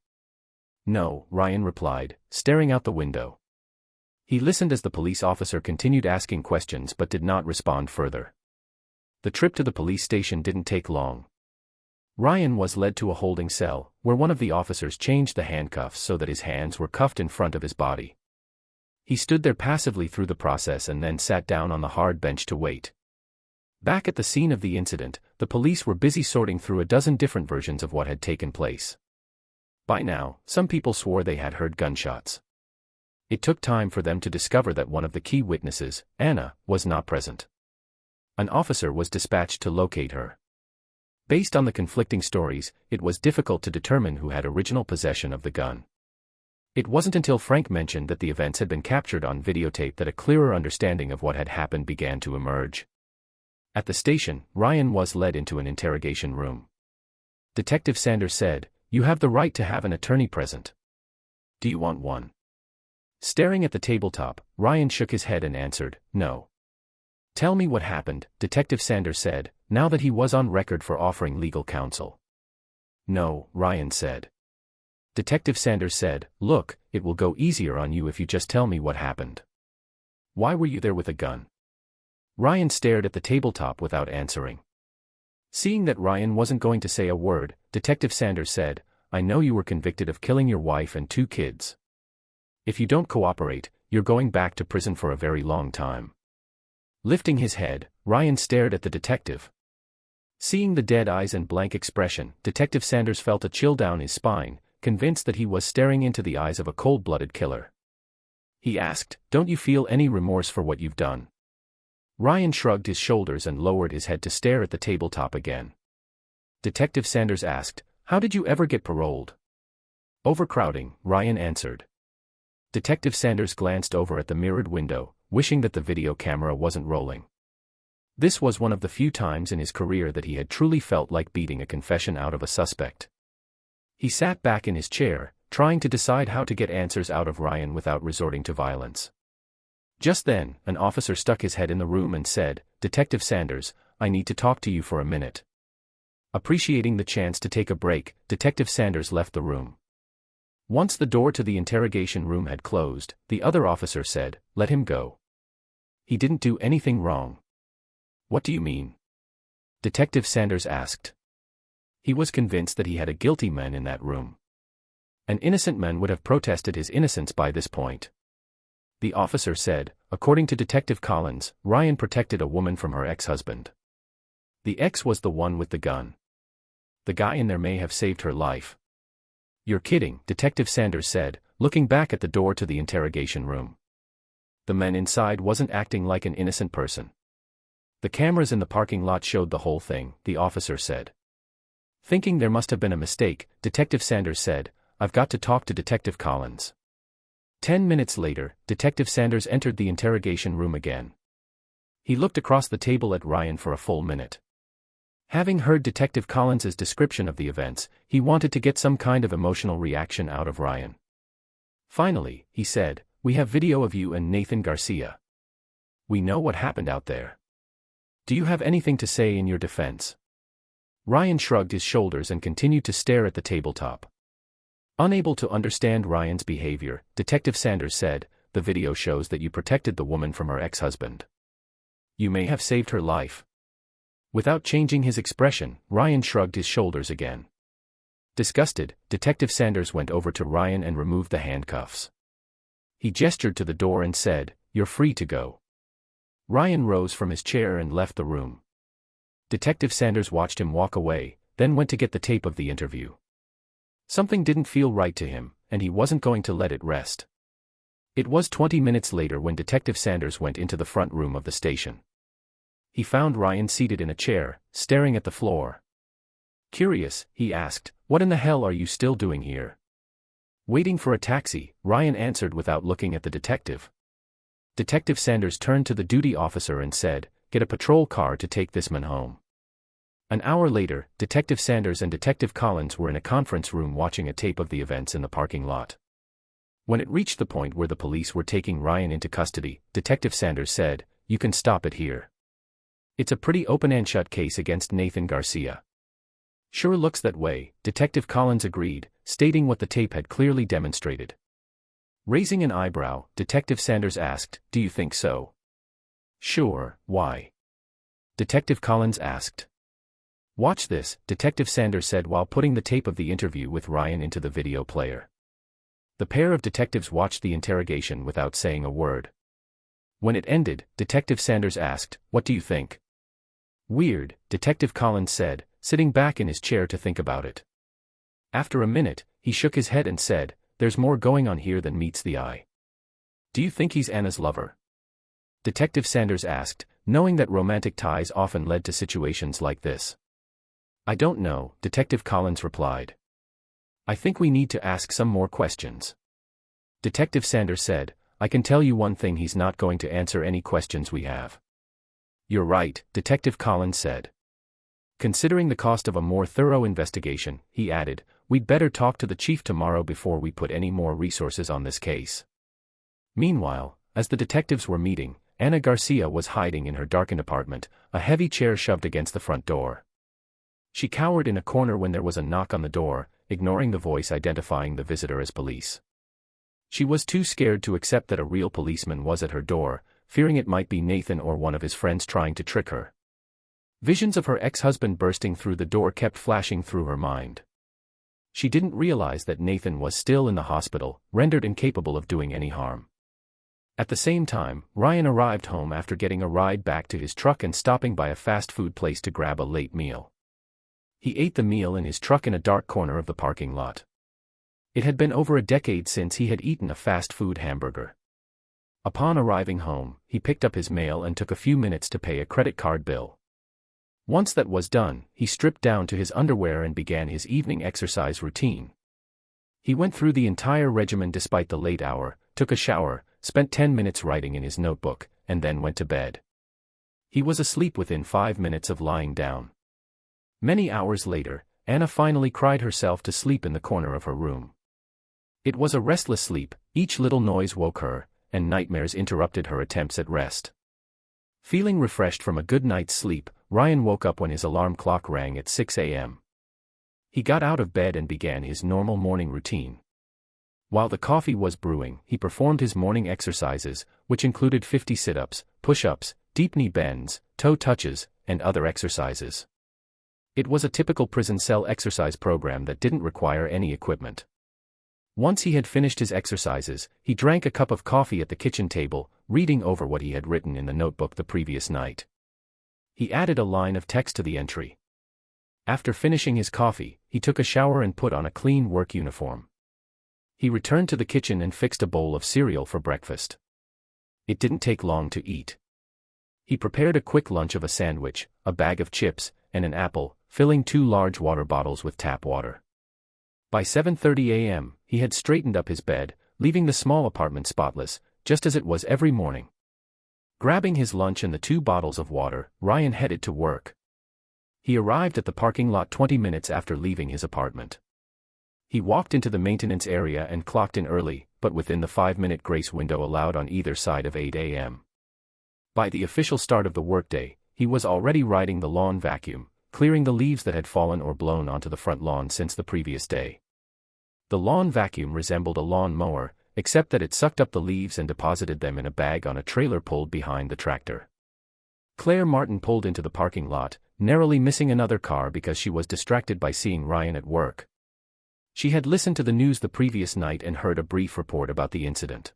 Speaker 2: "No," Ryan replied, staring out the window. He listened as the police officer continued asking questions but did not respond further. The trip to the police station didn't take long. Ryan was led to a holding cell, where one of the officers changed the handcuffs so that his hands were cuffed in front of his body. He stood there passively through the process and then sat down on the hard bench to wait. Back at the scene of the incident, the police were busy sorting through a dozen different versions of what had taken place. By now, some people swore they had heard gunshots. It took time for them to discover that one of the key witnesses, Anna, was not present. An officer was dispatched to locate her. Based on the conflicting stories, it was difficult to determine who had original possession of the gun. It wasn't until Frank mentioned that the events had been captured on videotape that a clearer understanding of what had happened began to emerge. At the station, Ryan was led into an interrogation room. Detective Sanders said, "You have the right to have an attorney present. Do you want one?" Staring at the tabletop, Ryan shook his head and answered, "No." "Tell me what happened," Detective Sanders said, now that he was on record for offering legal counsel. "No," Ryan said. Detective Sanders said, "Look, it will go easier on you if you just tell me what happened. Why were you there with a gun?" Ryan stared at the tabletop without answering. Seeing that Ryan wasn't going to say a word, Detective Sanders said, "I know you were convicted of killing your wife and 2 kids. If you don't cooperate, you're going back to prison for a very long time." Lifting his head, Ryan stared at the detective. Seeing the dead eyes and blank expression, Detective Sanders felt a chill down his spine, convinced that he was staring into the eyes of a cold-blooded killer. He asked, "Don't you feel any remorse for what you've done?" Ryan shrugged his shoulders and lowered his head to stare at the tabletop again. Detective Sanders asked, "How did you ever get paroled?" "Overcrowding," Ryan answered. Detective Sanders glanced over at the mirrored window, wishing that the video camera wasn't rolling. This was one of the few times in his career that he had truly felt like beating a confession out of a suspect. He sat back in his chair, trying to decide how to get answers out of Ryan without resorting to violence. Just then, an officer stuck his head in the room and said, "Detective Sanders, I need to talk to you for a minute." Appreciating the chance to take a break, Detective Sanders left the room. Once the door to the interrogation room had closed, the other officer said, "Let him go. He didn't do anything wrong." "What do you mean?" Detective Sanders asked. He was convinced that he had a guilty man in that room. An innocent man would have protested his innocence by this point. The officer said, "According to Detective Collins, Ryan protected a woman from her ex-husband. The ex was the one with the gun. The guy in there may have saved her life." "You're kidding," Detective Sanders said, looking back at the door to the interrogation room. The man inside wasn't acting like an innocent person. "The cameras in the parking lot showed the whole thing," the officer said. Thinking there must have been a mistake, Detective Sanders said, "I've got to talk to Detective Collins." 10 minutes later, Detective Sanders entered the interrogation room again. He looked across the table at Ryan for a full minute. Having heard Detective Collins's description of the events, he wanted to get some kind of emotional reaction out of Ryan. Finally, he said, "We have video of you and Nathan Garcia. We know what happened out there. Do you have anything to say in your defense?" Ryan shrugged his shoulders and continued to stare at the tabletop. Unable to understand Ryan's behavior, Detective Sanders said, "The video shows that you protected the woman from her ex-husband. You may have saved her life." Without changing his expression, Ryan shrugged his shoulders again. Disgusted, Detective Sanders went over to Ryan and removed the handcuffs. He gestured to the door and said, "You're free to go." Ryan rose from his chair and left the room. Detective Sanders watched him walk away, then went to get the tape of the interview. Something didn't feel right to him, and he wasn't going to let it rest. It was 20 minutes later when Detective Sanders went into the front room of the station. He found Ryan seated in a chair, staring at the floor. Curious, he asked, "What in the hell are you still doing here?" "Waiting for a taxi," Ryan answered without looking at the detective. Detective Sanders turned to the duty officer and said, "Get a patrol car to take this man home." An hour later, Detective Sanders and Detective Collins were in a conference room watching a tape of the events in the parking lot. When it reached the point where the police were taking Ryan into custody, Detective Sanders said, "You can stop it here. It's a pretty open-and-shut case against Nathan Garcia." "Sure looks that way," Detective Collins agreed, stating what the tape had clearly demonstrated. Raising an eyebrow, Detective Sanders asked, "Do you think so?" "Sure, why?" Detective Collins asked. "Watch this," Detective Sanders said while putting the tape of the interview with Ryan into the video player. The pair of detectives watched the interrogation without saying a word. When it ended, Detective Sanders asked, "What do you think?" "Weird," Detective Collins said, sitting back in his chair to think about it. After a minute, he shook his head and said, "There's more going on here than meets the eye." "Do you think he's Anna's lover?" Detective Sanders asked, knowing that romantic ties often led to situations like this. "I don't know," Detective Collins replied. "I think we need to ask some more questions." Detective Sanders said, "I can tell you one thing, he's not going to answer any questions we have." "You're right," Detective Collins said. Considering the cost of a more thorough investigation, he added, "We'd better talk to the chief tomorrow before we put any more resources on this case." Meanwhile, as the detectives were meeting, Anna Garcia was hiding in her darkened apartment, a heavy chair shoved against the front door. She cowered in a corner when there was a knock on the door, ignoring the voice identifying the visitor as police. She was too scared to accept that a real policeman was at her door, fearing it might be Nathan or one of his friends trying to trick her. Visions of her ex-husband bursting through the door kept flashing through her mind. She didn't realize that Nathan was still in the hospital, rendered incapable of doing any harm. At the same time, Ryan arrived home after getting a ride back to his truck and stopping by a fast food place to grab a late meal. He ate the meal in his truck in a dark corner of the parking lot. It had been over a decade since he had eaten a fast food hamburger. Upon arriving home, he picked up his mail and took a few minutes to pay a credit card bill. Once that was done, he stripped down to his underwear and began his evening exercise routine. He went through the entire regimen despite the late hour, took a shower, spent 10 minutes writing in his notebook, and then went to bed. He was asleep within 5 minutes of lying down. Many hours later, Anna finally cried herself to sleep in the corner of her room. It was a restless sleep, each little noise woke her, and nightmares interrupted her attempts at rest. Feeling refreshed from a good night's sleep, Ryan woke up when his alarm clock rang at 6 a.m. He got out of bed and began his normal morning routine. While the coffee was brewing, he performed his morning exercises, which included 50 sit-ups, push-ups, deep knee bends, toe touches, and other exercises. It was a typical prison cell exercise program that didn't require any equipment. Once he had finished his exercises, he drank a cup of coffee at the kitchen table, reading over what he had written in the notebook the previous night. He added a line of text to the entry. After finishing his coffee, he took a shower and put on a clean work uniform. He returned to the kitchen and fixed a bowl of cereal for breakfast. It didn't take long to eat. He prepared a quick lunch of a sandwich, a bag of chips, and an apple, filling 2 large water bottles with tap water. By 7:30 a.m., he had straightened up his bed, leaving the small apartment spotless, just as it was every morning. Grabbing his lunch and the 2 bottles of water, Ryan headed to work. He arrived at the parking lot 20 minutes after leaving his apartment. He walked into the maintenance area and clocked in early, but within the 5-minute grace window allowed on either side of 8 a.m. By the official start of the workday, he was already riding the lawn vacuum, clearing the leaves that had fallen or blown onto the front lawn since the previous day. The lawn vacuum resembled a lawn mower, except that it sucked up the leaves and deposited them in a bag on a trailer pulled behind the tractor. Claire Martin pulled into the parking lot, narrowly missing another car because she was distracted by seeing Ryan at work. She had listened to the news the previous night and heard a brief report about the incident.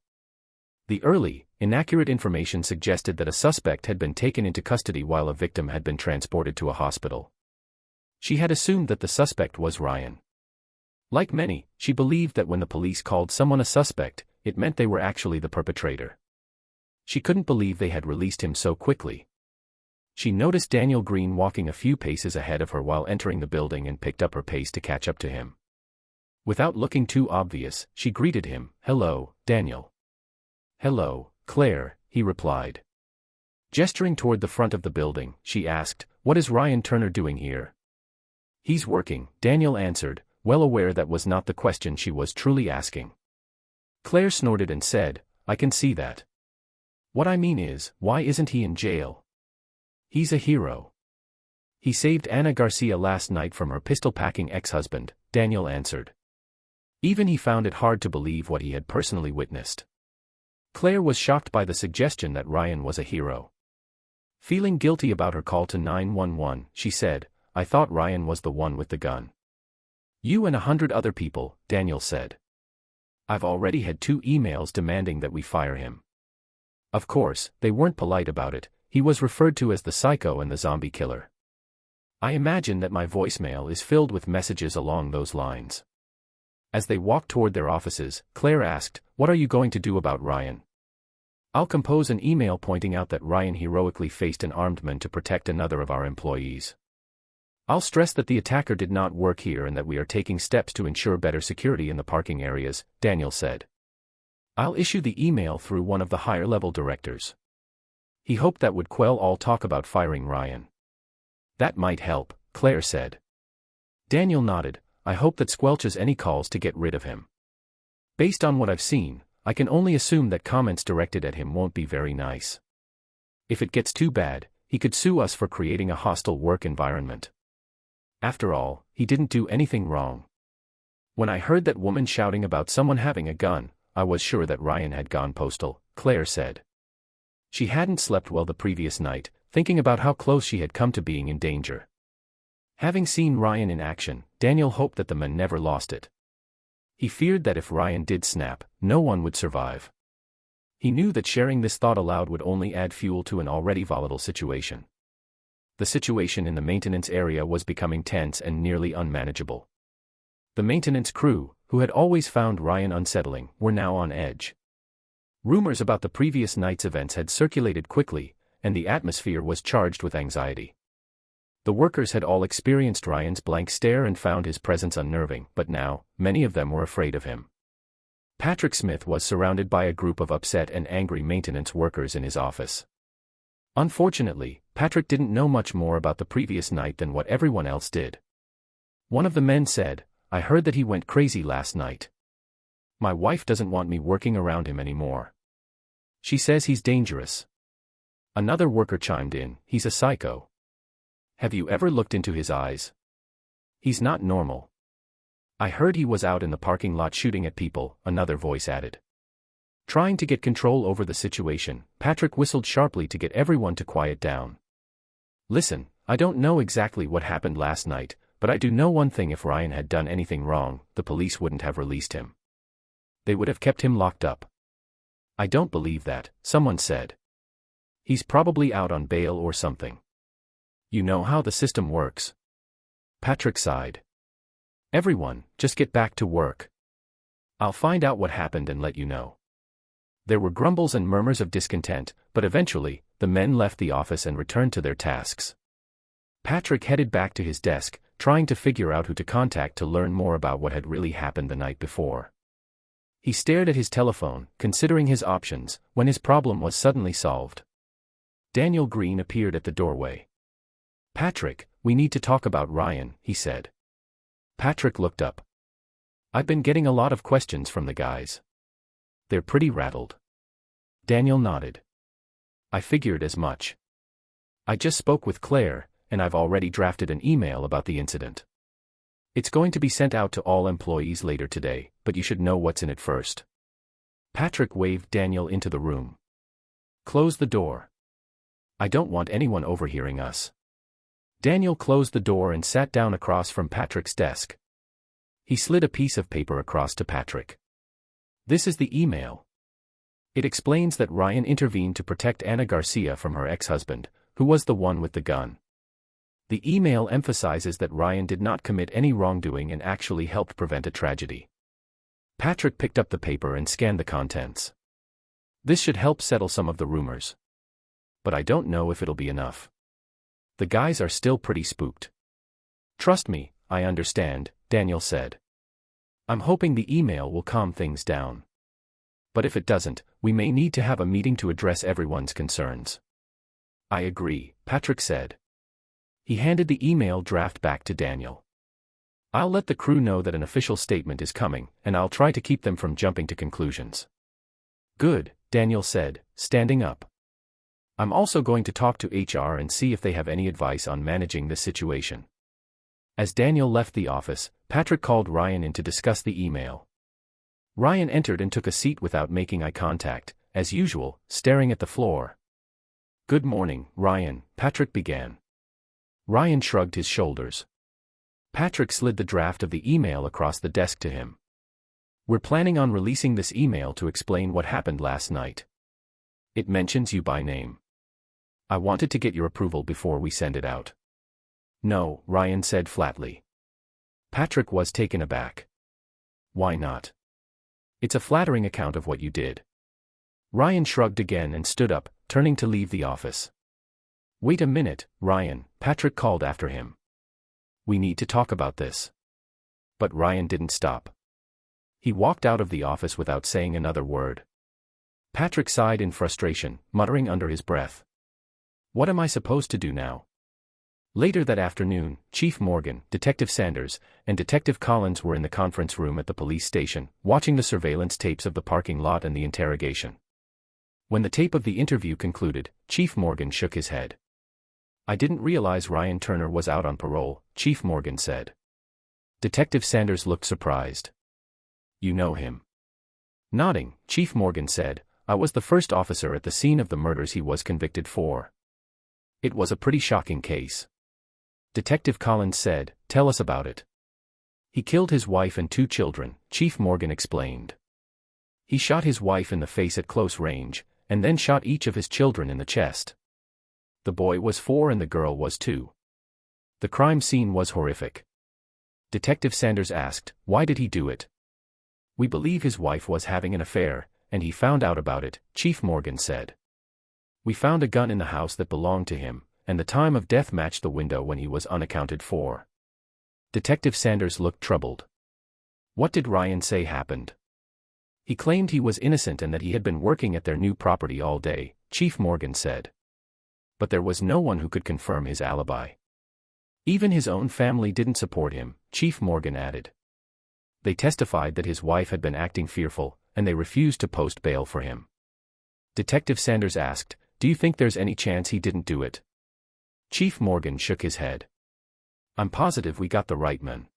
Speaker 2: The early, inaccurate information suggested that a suspect had been taken into custody while a victim had been transported to a hospital. She had assumed that the suspect was Ryan. Like many, she believed that when the police called someone a suspect, it meant they were actually the perpetrator. She couldn't believe they had released him so quickly. She noticed Daniel Green walking a few paces ahead of her while entering the building and picked up her pace to catch up to him. Without looking too obvious, she greeted him, "Hello, Daniel." "Hello, Claire," he replied. Gesturing toward the front of the building, she asked, "What is Ryan Turner doing here?" "He's working," Daniel answered, well aware that was not the question she was truly asking. Claire snorted and said, "I can see that. What I mean is, why isn't he in jail?" "He's a hero. He saved Ana Garcia last night from her pistol-packing ex-husband," Daniel answered. Even he found it hard to believe what he had personally witnessed. Claire was shocked by the suggestion that Ryan was a hero. Feeling guilty about her call to 911, she said, "I thought Ryan was the one with the gun." "You and 100 other people," Daniel said. "I've already had 2 emails demanding that we fire him. Of course, they weren't polite about it. He was referred to as the psycho and the zombie killer. I imagine that my voicemail is filled with messages along those lines." As they walked toward their offices, Claire asked, "What are you going to do about Ryan?" "I'll compose an email pointing out that Ryan heroically faced an armed man to protect another of our employees. I'll stress that the attacker did not work here and that we are taking steps to ensure better security in the parking areas," Daniel said. "I'll issue the email through one of the higher-level directors." He hoped that would quell all talk about firing Ryan. "That might help," Claire said. Daniel nodded. "I hope that squelches any calls to get rid of him. Based on what I've seen, I can only assume that comments directed at him won't be very nice. If it gets too bad, he could sue us for creating a hostile work environment. After all, he didn't do anything wrong. When I heard that woman shouting about someone having a gun, I was sure that Ryan had gone postal," Claire said. She hadn't slept well the previous night, thinking about how close she had come to being in danger. Having seen Ryan in action, Daniel hoped that the man never lost it. He feared that if Ryan did snap, no one would survive. He knew that sharing this thought aloud would only add fuel to an already volatile situation. The situation in the maintenance area was becoming tense and nearly unmanageable. The maintenance crew, who had always found Ryan unsettling, were now on edge. Rumors about the previous night's events had circulated quickly, and the atmosphere was charged with anxiety. The workers had all experienced Ryan's blank stare and found his presence unnerving, but now, many of them were afraid of him. Patrick Smith was surrounded by a group of upset and angry maintenance workers in his office. Unfortunately, Patrick didn't know much more about the previous night than what everyone else did. One of the men said, "I heard that he went crazy last night. My wife doesn't want me working around him anymore. She says he's dangerous." Another worker chimed in, "He's a psycho. Have you ever looked into his eyes? He's not normal." "I heard he was out in the parking lot shooting at people," another voice added. Trying to get control over the situation, Patrick whistled sharply to get everyone to quiet down. "Listen, I don't know exactly what happened last night, but I do know one thing: if Ryan had done anything wrong, the police wouldn't have released him. They would have kept him locked up." "I don't believe that," someone said. "He's probably out on bail or something. You know how the system works." Patrick sighed. "Everyone, just get back to work. I'll find out what happened and let you know." There were grumbles and murmurs of discontent, but eventually, the men left the office and returned to their tasks. Patrick headed back to his desk, trying to figure out who to contact to learn more about what had really happened the night before. He stared at his telephone, considering his options, when his problem was suddenly solved. Daniel Green appeared at the doorway. "Patrick, we need to talk about Ryan," he said. Patrick looked up. "I've been getting a lot of questions from the guys. They're pretty rattled." Daniel nodded. "I figured as much. I just spoke with Claire, and I've already drafted an email about the incident. It's going to be sent out to all employees later today, but you should know what's in it first." Patrick waved Daniel into the room. "Close the door. I don't want anyone overhearing us." Daniel closed the door and sat down across from Patrick's desk. He slid a piece of paper across to Patrick. "This is the email. It explains that Ryan intervened to protect Ana Garcia from her ex-husband, who was the one with the gun. The email emphasizes that Ryan did not commit any wrongdoing and actually helped prevent a tragedy." Patrick picked up the paper and scanned the contents. "This should help settle some of the rumors. But I don't know if it'll be enough. The guys are still pretty spooked." "Trust me, I understand," Daniel said. "I'm hoping the email will calm things down." but if it doesn't, we may need to have a meeting to address everyone's concerns. I agree, Patrick said. He handed the email draft back to Daniel. I'll let the crew know that an official statement is coming, and I'll try to keep them from jumping to conclusions. Good, Daniel said, standing up. I'm also going to talk to HR and see if they have any advice on managing this situation. As Daniel left the office, Patrick called Ryan in to discuss the email. Ryan entered and took a seat without making eye contact, as usual, staring at the floor. Good morning, Ryan, Patrick began. Ryan shrugged his shoulders. Patrick slid the draft of the email across the desk to him. We're planning on releasing this email to explain what happened last night. It mentions you by name. I wanted to get your approval before we send it out. No, Ryan said flatly. Patrick was taken aback. Why not? It's a flattering account of what you did. Ryan shrugged again and stood up, turning to leave the office. Wait a minute, Ryan, Patrick called after him. We need to talk about this. But Ryan didn't stop. He walked out of the office without saying another word. Patrick sighed in frustration, muttering under his breath. What am I supposed to do now? Later that afternoon, Chief Morgan, Detective Sanders, and Detective Collins were in the conference room at the police station, watching the surveillance tapes of the parking lot and the interrogation. When the tape of the interview concluded, Chief Morgan shook his head. I didn't realize Ryan Turner was out on parole, Chief Morgan said. Detective Sanders looked surprised. You know him? Nodding, Chief Morgan said, I was the first officer at the scene of the murders he was convicted for. It was a pretty shocking case. Detective Collins said, tell us about it. He killed his wife and 2 children, Chief Morgan explained. He shot his wife in the face at close range, and then shot each of his children in the chest. The boy was 4 and the girl was 2. The crime scene was horrific. Detective Sanders asked, why did he do it? We believe his wife was having an affair, and he found out about it, Chief Morgan said. We found a gun in the house that belonged to him, and the time of death matched the window when he was unaccounted for. Detective Sanders looked troubled. What did Ryan say happened? He claimed he was innocent and that he had been working at their new property all day, Chief Morgan said. But there was no one who could confirm his alibi. Even his own family didn't support him, Chief Morgan added. They testified that his wife had been acting fearful, and they refused to post bail for him. Detective Sanders asked, do you think there's any chance he didn't do it? Chief Morgan shook his head. I'm positive we got the right man.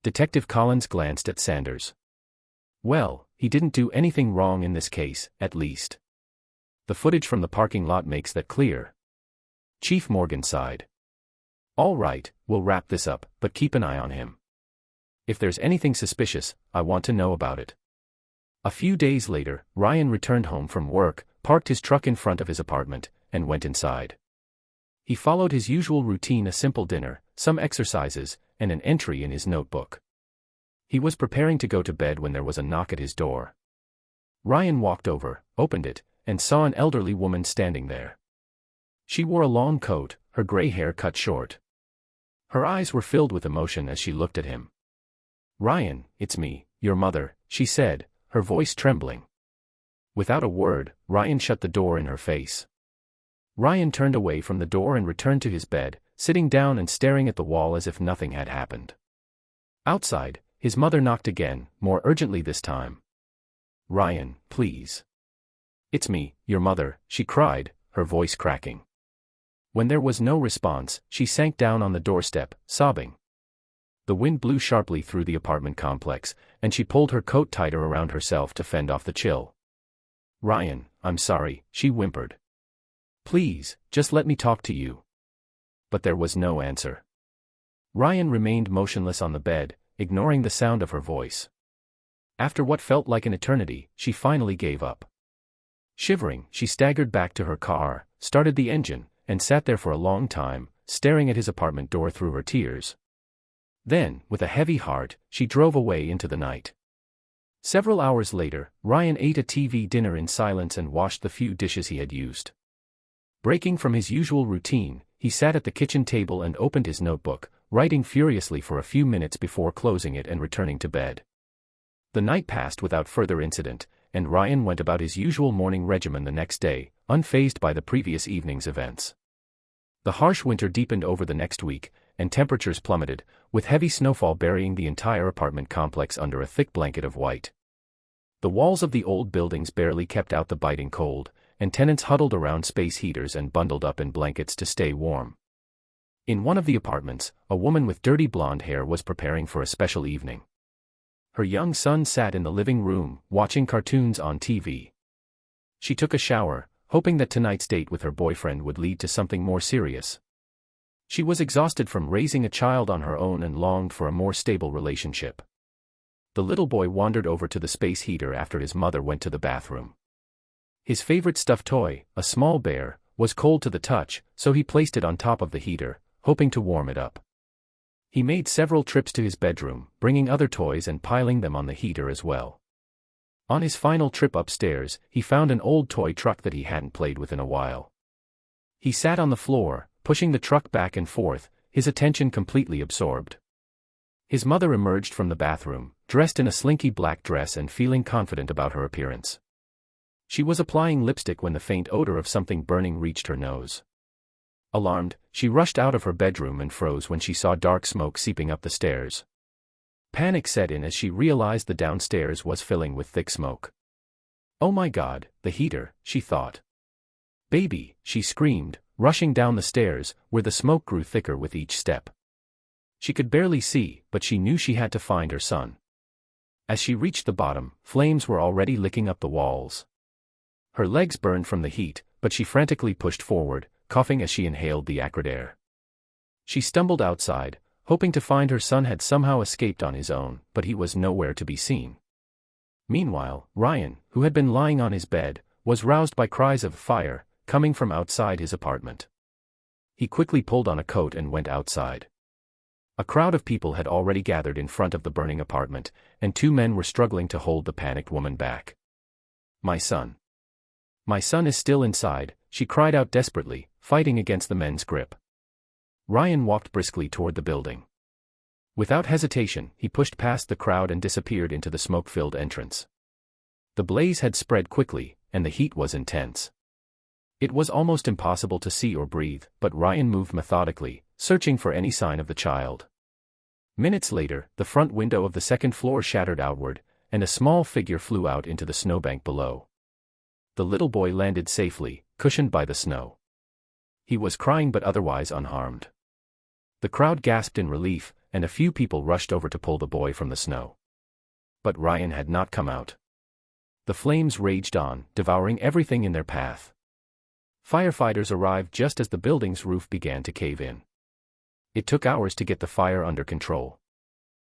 Speaker 2: Detective Collins glanced at Sanders. Well, he didn't do anything wrong in this case, at least. The footage from the parking lot makes that clear. Chief Morgan sighed. All right, we'll wrap this up, but keep an eye on him. If there's anything suspicious, I want to know about it. A few days later, Ryan returned home from work, parked his truck in front of his apartment, and went inside. He followed his usual routine: a simple dinner, some exercises, and an entry in his notebook. He was preparing to go to bed when there was a knock at his door. Ryan walked over, opened it, and saw an elderly woman standing there. She wore a long coat, her gray hair cut short. Her eyes were filled with emotion as she looked at him. Ryan, it's me, your mother, she said, her voice trembling. Without a word, Ryan shut the door in her face. Ryan turned away from the door and returned to his bed, sitting down and staring at the wall as if nothing had happened. Outside, his mother knocked again, more urgently this time. Ryan, please. It's me, your mother, she cried, her voice cracking. When there was no response, she sank down on the doorstep, sobbing. The wind blew sharply through the apartment complex, and she pulled her coat tighter around herself to fend off the chill. Ryan, I'm sorry, she whimpered. Please, just let me talk to you. But there was no answer. Ryan remained motionless on the bed, ignoring the sound of her voice. After what felt like an eternity, she finally gave up. Shivering, she staggered back to her car, started the engine, and sat there for a long time, staring at his apartment door through her tears. Then, with a heavy heart, she drove away into the night. Several hours later, Ryan ate a TV dinner in silence and washed the few dishes he had used. Breaking from his usual routine, he sat at the kitchen table and opened his notebook, writing furiously for a few minutes before closing it and returning to bed. The night passed without further incident, and Ryan went about his usual morning regimen the next day, unfazed by the previous evening's events. The harsh winter deepened over the next week, and temperatures plummeted, with heavy snowfall burying the entire apartment complex under a thick blanket of white. The walls of the old buildings barely kept out the biting cold, and tenants huddled around space heaters and bundled up in blankets to stay warm. In one of the apartments, a woman with dirty blonde hair was preparing for a special evening. Her young son sat in the living room, watching cartoons on TV. She took a shower, hoping that tonight's date with her boyfriend would lead to something more serious. She was exhausted from raising a child on her own and longed for a more stable relationship. The little boy wandered over to the space heater after his mother went to the bathroom. His favorite stuffed toy, a small bear, was cold to the touch, so he placed it on top of the heater, hoping to warm it up. He made several trips to his bedroom, bringing other toys and piling them on the heater as well. On his final trip upstairs, he found an old toy truck that he hadn't played with in a while. He sat on the floor, pushing the truck back and forth, his attention completely absorbed. His mother emerged from the bathroom, dressed in a slinky black dress and feeling confident about her appearance. She was applying lipstick when the faint odor of something burning reached her nose. Alarmed, she rushed out of her bedroom and froze when she saw dark smoke seeping up the stairs. Panic set in as she realized the downstairs was filling with thick smoke. "Oh my God, the heater," she thought. "Baby," she screamed, rushing down the stairs, where the smoke grew thicker with each step. She could barely see, but she knew she had to find her son. As she reached the bottom, flames were already licking up the walls. Her legs burned from the heat, but she frantically pushed forward, coughing as she inhaled the acrid air. She stumbled outside, hoping to find her son had somehow escaped on his own, but he was nowhere to be seen. Meanwhile, Ryan, who had been lying on his bed, was roused by cries of fire, coming from outside his apartment. He quickly pulled on a coat and went outside. A crowd of people had already gathered in front of the burning apartment, and two men were struggling to hold the panicked woman back. "My son. My son is still inside," she cried out desperately, fighting against the men's grip. Ryan walked briskly toward the building. Without hesitation, he pushed past the crowd and disappeared into the smoke-filled entrance. The blaze had spread quickly, and the heat was intense. It was almost impossible to see or breathe, but Ryan moved methodically, searching for any sign of the child. Minutes later, the front window of the second floor shattered outward, and a small figure flew out into the snowbank below. The little boy landed safely, cushioned by the snow. He was crying but otherwise unharmed. The crowd gasped in relief, and a few people rushed over to pull the boy from the snow. But Ryan had not come out. The flames raged on, devouring everything in their path. Firefighters arrived just as the building's roof began to cave in. It took hours to get the fire under control.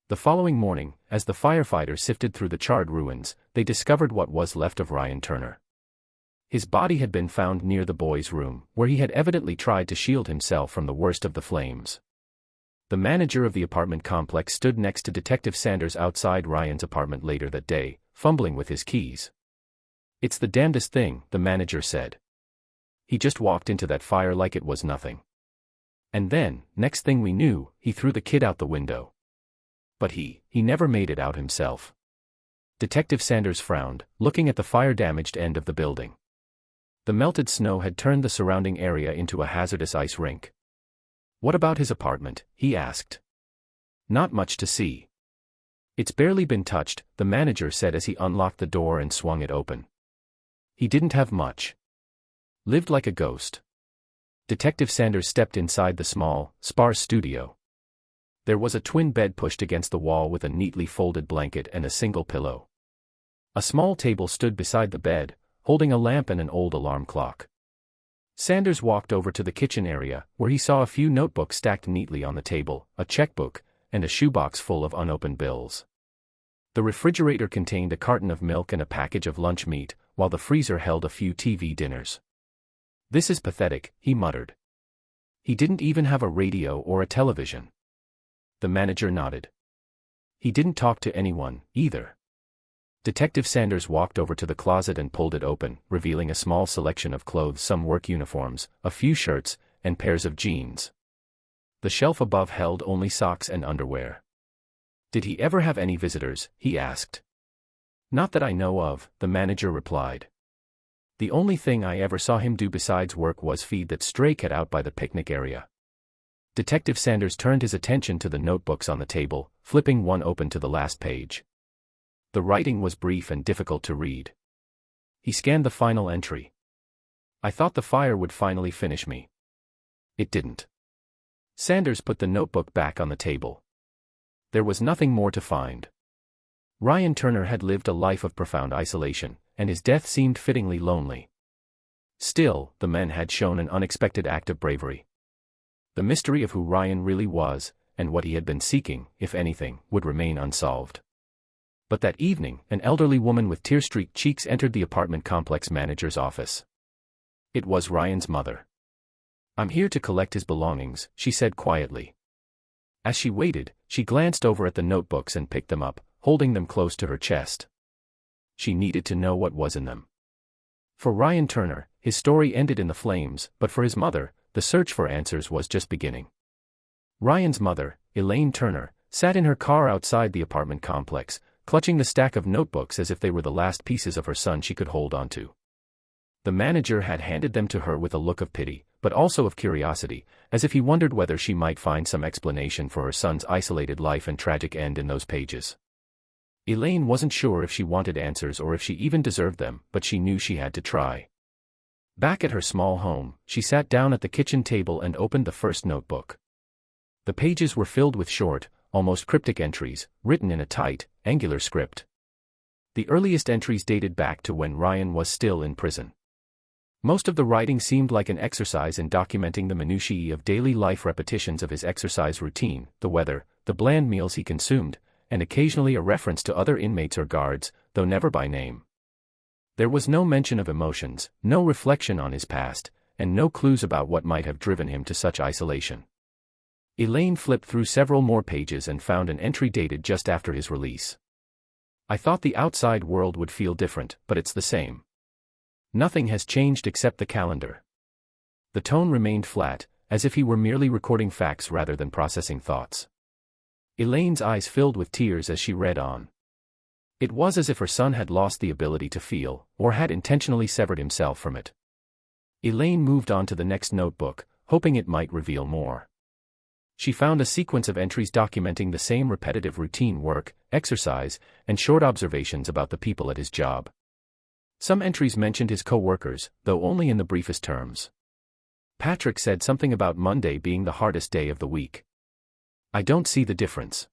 Speaker 2: The following morning, as the firefighters sifted through the charred ruins, they discovered what was left of Ryan Turner. His body had been found near the boy's room, where he had evidently tried to shield himself from the worst of the flames. The manager of the apartment complex stood next to Detective Sanders outside Ryan's apartment later that day, fumbling with his keys. "It's the damnedest thing," the manager said. "He just walked into that fire like it was nothing. And then, next thing we knew, he threw the kid out the window. But he never made it out himself." Detective Sanders frowned, looking at the fire-damaged end of the building. The melted snow had turned the surrounding area into a hazardous ice rink. "What about his apartment?" he asked. "Not much to see. It's barely been touched," the manager said as he unlocked the door and swung it open. "He didn't have much. Lived like a ghost." Detective Sanders stepped inside the small, sparse studio. There was a twin bed pushed against the wall with a neatly folded blanket and a single pillow. A small table stood beside the bed, holding a lamp and an old alarm clock. Sanders walked over to the kitchen area, where he saw a few notebooks stacked neatly on the table, a checkbook, and a shoebox full of unopened bills. The refrigerator contained a carton of milk and a package of lunch meat, while the freezer held a few TV dinners. "This is pathetic," he muttered. "He didn't even have a radio or a television." The manager nodded. "He didn't talk to anyone, either." Detective Sanders walked over to the closet and pulled it open, revealing a small selection of clothes, some work uniforms, a few shirts, and pairs of jeans. The shelf above held only socks and underwear. "Did he ever have any visitors?" he asked. Not that I know of, the manager replied. The only thing I ever saw him do besides work was feed that stray cat out by the picnic area. Detective Sanders turned his attention to the notebooks on the table, flipping one open to the last page. The writing was brief and difficult to read. He scanned the final entry. I thought the fire would finally finish me. It didn't. Sanders put the notebook back on the table. There was nothing more to find. Ryan Turner had lived a life of profound isolation, and his death seemed fittingly lonely. Still, the men had shown an unexpected act of bravery. The mystery of who Ryan really was, and what he had been seeking, if anything, would remain unsolved. But that evening, an elderly woman with tear-streaked cheeks entered the apartment complex manager's office. It was Ryan's mother. "I'm here to collect his belongings," she said quietly. As she waited, she glanced over at the notebooks and picked them up, holding them close to her chest. She needed to know what was in them. For Ryan Turner, his story ended in the flames, but for his mother, the search for answers was just beginning. Ryan's mother, Elaine Turner, sat in her car outside the apartment complex, clutching the stack of notebooks as if they were the last pieces of her son she could hold onto. The manager had handed them to her with a look of pity, but also of curiosity, as if he wondered whether she might find some explanation for her son's isolated life and tragic end in those pages. Elaine wasn't sure if she wanted answers or if she even deserved them, but she knew she had to try. Back at her small home, she sat down at the kitchen table and opened the first notebook. The pages were filled with short, almost cryptic entries, written in a tight, angular script. The earliest entries dated back to when Ryan was still in prison. Most of the writing seemed like an exercise in documenting the minutiae of daily life, repetitions of his exercise routine, the weather, the bland meals he consumed, and occasionally a reference to other inmates or guards, though never by name. There was no mention of emotions, no reflection on his past, and no clues about what might have driven him to such isolation. Elaine flipped through several more pages and found an entry dated just after his release. "I thought the outside world would feel different, but it's the same. Nothing has changed except the calendar." The tone remained flat, as if he were merely recording facts rather than processing thoughts. Elaine's eyes filled with tears as she read on. It was as if her son had lost the ability to feel, or had intentionally severed himself from it. Elaine moved on to the next notebook, hoping it might reveal more. She found a sequence of entries documenting the same repetitive routine: work, exercise, and short observations about the people at his job. Some entries mentioned his co-workers, though only in the briefest terms. Patrick said something about Monday being the hardest day of the week. "I don't see the difference.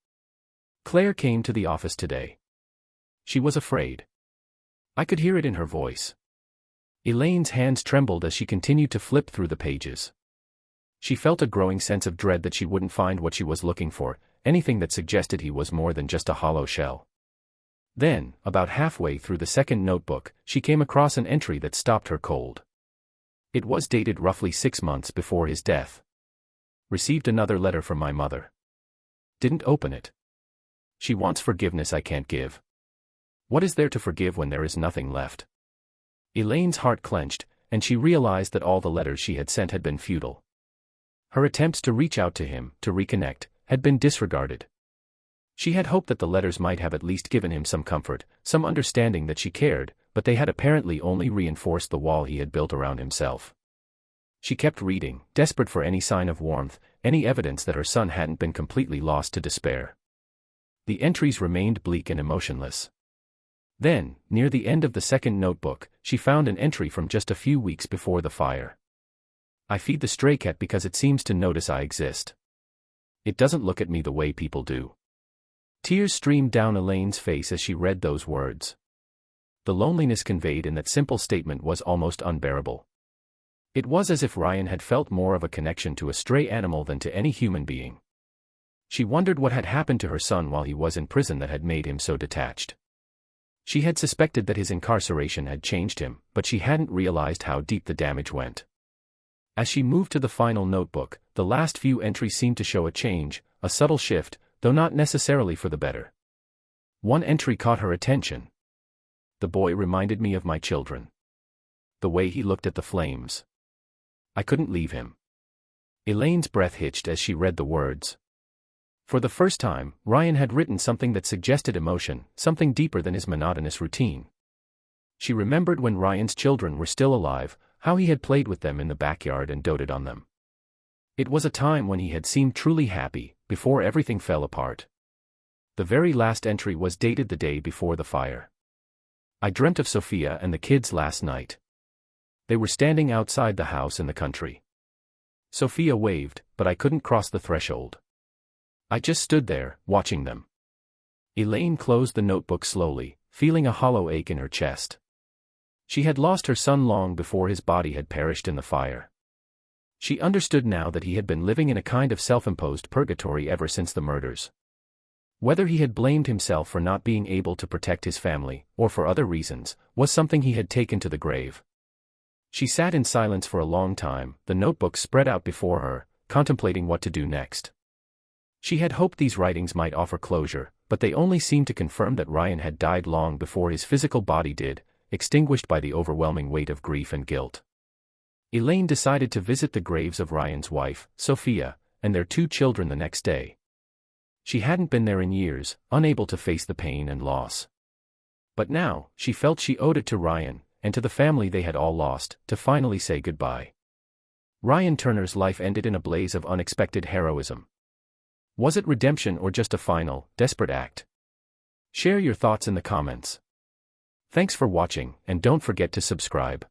Speaker 2: Claire came to the office today. She was afraid. I could hear it in her voice." Elaine's hands trembled as she continued to flip through the pages. She felt a growing sense of dread that she wouldn't find what she was looking for, anything that suggested he was more than just a hollow shell. Then, about halfway through the second notebook, she came across an entry that stopped her cold. It was dated roughly 6 months before his death. "Received another letter from my mother. Didn't open it. She wants forgiveness I can't give. What is there to forgive when there is nothing left?" Elaine's heart clenched, and she realized that all the letters she had sent had been futile. Her attempts to reach out to him, to reconnect, had been disregarded. She had hoped that the letters might have at least given him some comfort, some understanding that she cared, but they had apparently only reinforced the wall he had built around himself. She kept reading, desperate for any sign of warmth, any evidence that her son hadn't been completely lost to despair. The entries remained bleak and emotionless. Then, near the end of the second notebook, she found an entry from just a few weeks before the fire. "I feed the stray cat because it seems to notice I exist. It doesn't look at me the way people do." Tears streamed down Elaine's face as she read those words. The loneliness conveyed in that simple statement was almost unbearable. It was as if Ryan had felt more of a connection to a stray animal than to any human being. She wondered what had happened to her son while he was in prison that had made him so detached. She had suspected that his incarceration had changed him, but she hadn't realized how deep the damage went. As she moved to the final notebook, the last few entries seemed to show a change, a subtle shift, though not necessarily for the better. One entry caught her attention. "The boy reminded me of my children. The way he looked at the flames. I couldn't leave him." Elaine's breath hitched as she read the words. For the first time, Ryan had written something that suggested emotion, something deeper than his monotonous routine. She remembered when Ryan's children were still alive, how he had played with them in the backyard and doted on them. It was a time when he had seemed truly happy, before everything fell apart. The very last entry was dated the day before the fire. I dreamt of Sophia and the kids last night. They were standing outside the house in the country. Sophia waved, but I couldn't cross the threshold. I just stood there, watching them. Elaine closed the notebook slowly, feeling a hollow ache in her chest. She had lost her son long before his body had perished in the fire. She understood now that he had been living in a kind of self-imposed purgatory ever since the murders. Whether he had blamed himself for not being able to protect his family, or for other reasons, was something he had taken to the grave. She sat in silence for a long time, the notebook spread out before her, contemplating what to do next. She had hoped these writings might offer closure, but they only seemed to confirm that Ryan had died long before his physical body did, extinguished by the overwhelming weight of grief and guilt. Elaine decided to visit the graves of Ryan's wife, Sophia, and their 2 children the next day. She hadn't been there in years, unable to face the pain and loss. But now, she felt she owed it to Ryan, and to the family they had all lost, to finally say goodbye. Ryan Turner's life ended in a blaze of unexpected heroism. Was it redemption or just a final, desperate act? Share your thoughts in the comments. Thanks for watching, and don't forget to subscribe.